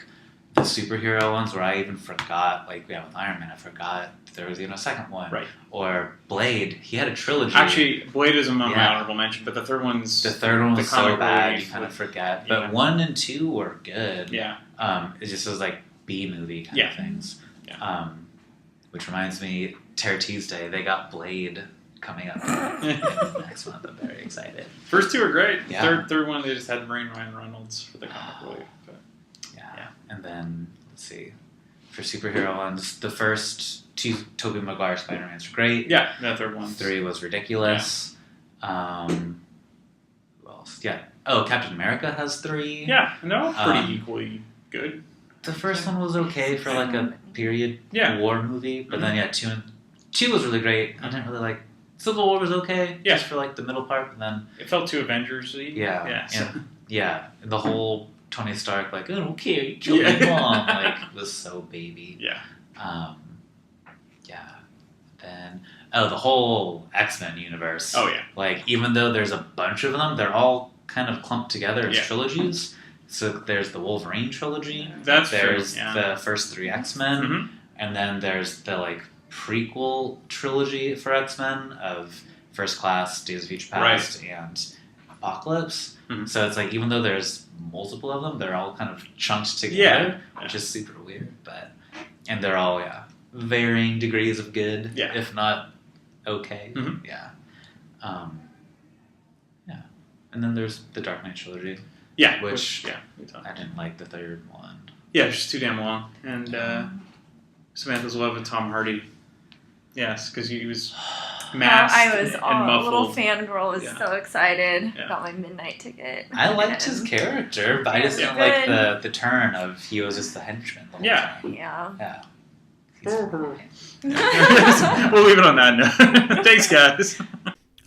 the superhero ones where I even forgot, like with Iron Man, I forgot there was even a second one. Right. Or Blade, he had a trilogy. Actually, Blade is among my honorable mention, but the third one was so bad you kind of forget. But 1 and 2 were good. Yeah. It just was like B movie kind of things. Yeah. Which reminds me, Terror Tuesday, they got Blade coming up next month. I'm very excited. First 2 are great. Yeah. Third one, they just had to bring Ryan Reynolds for the comic relief. But yeah. And then, let's see, for superhero ones, the first 2 Tobey Maguire Spider-Mans were great. Yeah, that third one. 3 was ridiculous. Who else? Yeah. Oh, Captain America has 3. Yeah, no, pretty equally good. The first one was okay for like a period war movie, but then 2 was really great. I didn't really like Civil War was okay, just for like the middle part, and then it felt too Avengers-y. And the whole Tony Stark like I don't care, you killed my mom, like was so baby. Yeah. Then the whole X-Men universe. Oh yeah. Like even though there's a bunch of them, they're all kind of clumped together as trilogies. So there's the Wolverine trilogy. There's the first 3 X-Men, and then there's the like prequel trilogy for X-Men of First Class, Days of Future Past, and Apocalypse. So it's like even though there's multiple of them, they're all kind of chunked together, which is super weird. And they're all varying degrees of good, if not okay. And then there's the Dark Knight trilogy. Yeah, which I didn't like the third one. Yeah, it's just too damn long. And Samantha's love with Tom Hardy. Yes, because he was masked I was and a muffled. Little fangirl was so excited. Got my midnight ticket. I liked his character, but I just didn't like the turn of he was just the henchman the whole time. Yeah. We'll leave it on that note. Thanks, guys.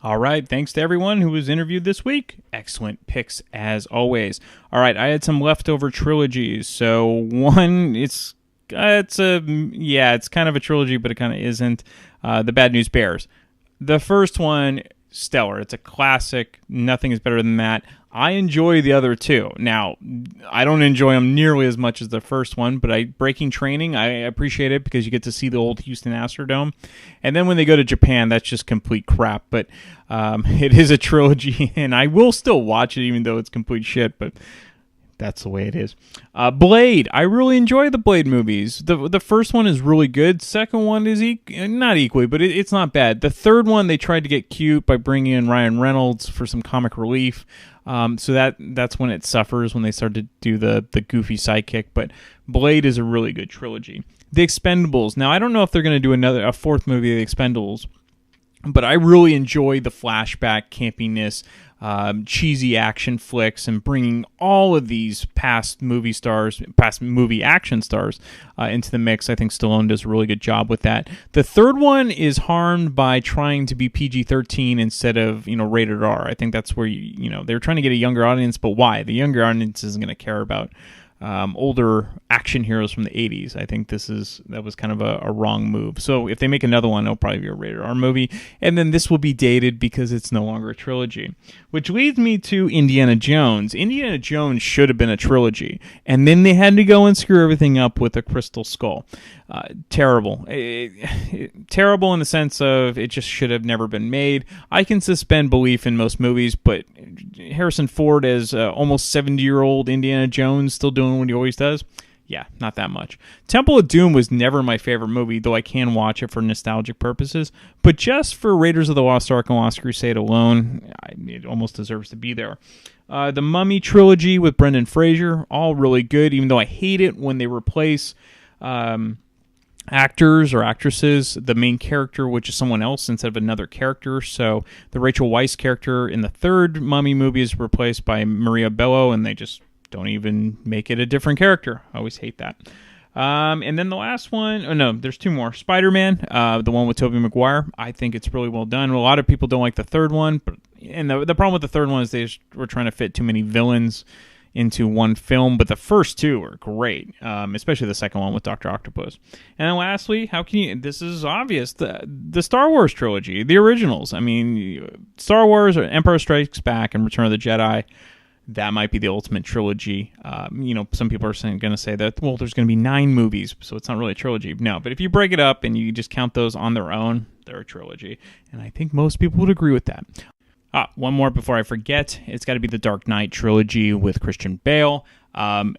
All right, thanks to everyone who was interviewed this week. Excellent picks as always. All right, I had some leftover trilogies. So one, it's kind of a trilogy, but it kind of isn't. The Bad News Bears. The first one, stellar. It's a classic. Nothing is better than that. I enjoy the other 2. Now, I don't enjoy them nearly as much as the first one, but Breaking Training, I appreciate it because you get to see the old Houston Astrodome. And then when they go to Japan, that's just complete crap. But it is a trilogy, and I will still watch it even though it's complete shit, but that's the way it is. Blade. I really enjoy the Blade movies. The first one is really good. Second one is not equally, but it's not bad. The third one, they tried to get cute by bringing in Ryan Reynolds for some comic relief. So that's when it suffers, when they start to do the goofy sidekick. But Blade is a really good trilogy. The Expendables. Now, I don't know if they're going to do a 4th movie of The Expendables, but I really enjoy the flashback campiness, cheesy action flicks, and bringing all of these past movie action stars into the mix. I think Stallone does a really good job with that. The third one is harmed by trying to be PG-13 instead of rated R. I think that's where they're trying to get a younger audience, but why? The younger audience isn't going to care about older action heroes from the 80s. I think that was kind of a wrong move. So if they make another one, it'll probably be a rated R movie. And then this will be dated because it's no longer a trilogy. Which leads me to Indiana Jones. Indiana Jones should have been a trilogy. And then they had to go and screw everything up with a Crystal Skull. Terrible. Terrible in the sense of it just should have never been made. I can suspend belief in most movies, but Harrison Ford as almost 70-year-old Indiana Jones still doing what he always does, Yeah, not that much. Temple of Doom was never my favorite movie, though I can watch it for nostalgic purposes. But just for Raiders of the Lost Ark and Lost Crusade alone, it almost deserves to be there. The Mummy trilogy with Brendan Fraser, all really good, even though I hate it when they replace actors or actresses, the main character, which is someone else instead of another character. So the Rachel Weisz character in the third Mummy movie is replaced by Maria Bello, and they just don't even make it a different character. I always hate that. And then the last one, there's two more. Spider-Man, the one with Tobey Maguire. I think it's really well done. A lot of people don't like the third one, and the problem with the third one is they were trying to fit too many villains into one film, but the first two are great, especially the second one with Dr. Octopus. And then lastly, this is obvious, the Star Wars trilogy, the originals. I mean, Star Wars, Empire Strikes Back, and Return of the Jedi. That might be the ultimate trilogy. Some people are going to say that, well, there's going to be 9 movies, so it's not really a trilogy. No, but if you break it up and you just count those on their own, they're a trilogy. And I think most people would agree with that. One more before I forget. It's got to be the Dark Knight trilogy with Christian Bale.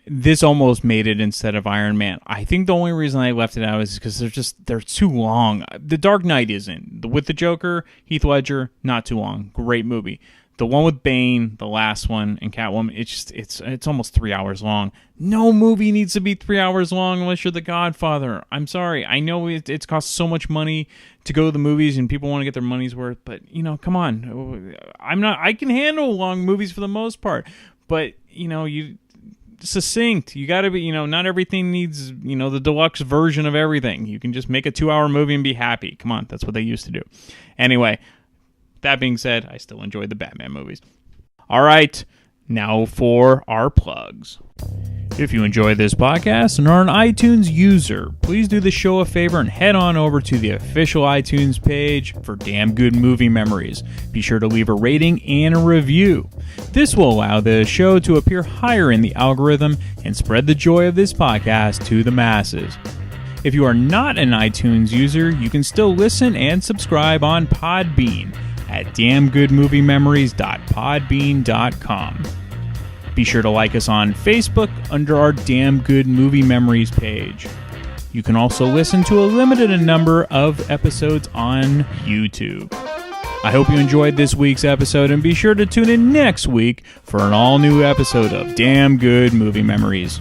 This almost made it instead of Iron Man. I think the only reason I left it out is because they're too long. The Dark Knight isn't. With the Joker, Heath Ledger, not too long. Great movie. The one with Bane, the last one, and Catwoman, it's almost 3 hours long. No movie needs to be 3 hours long unless you're The Godfather. I'm sorry. I know it's cost so much money to go to the movies and people want to get their money's worth, but, come on. I can handle long movies for the most part, but, succinct. You got to be, not everything needs, the deluxe version of everything. You can just make a 2-hour movie and be happy. Come on, that's what they used to do. Anyway, that being said, I still enjoy the Batman movies. All right, now for our plugs. If you enjoy this podcast and are an iTunes user, please do the show a favor and head on over to the official iTunes page for Damn Good Movie Memories. Be sure to leave a rating and a review. This will allow the show to appear higher in the algorithm and spread the joy of this podcast to the masses. If you are not an iTunes user, you can still listen and subscribe on Podbean at damngoodmoviememories.podbean.com. Be sure to like us on Facebook under our Damn Good Movie Memories page. You can also listen to a limited number of episodes on YouTube. I hope you enjoyed this week's episode, and be sure to tune in next week for an all-new episode of Damn Good Movie Memories.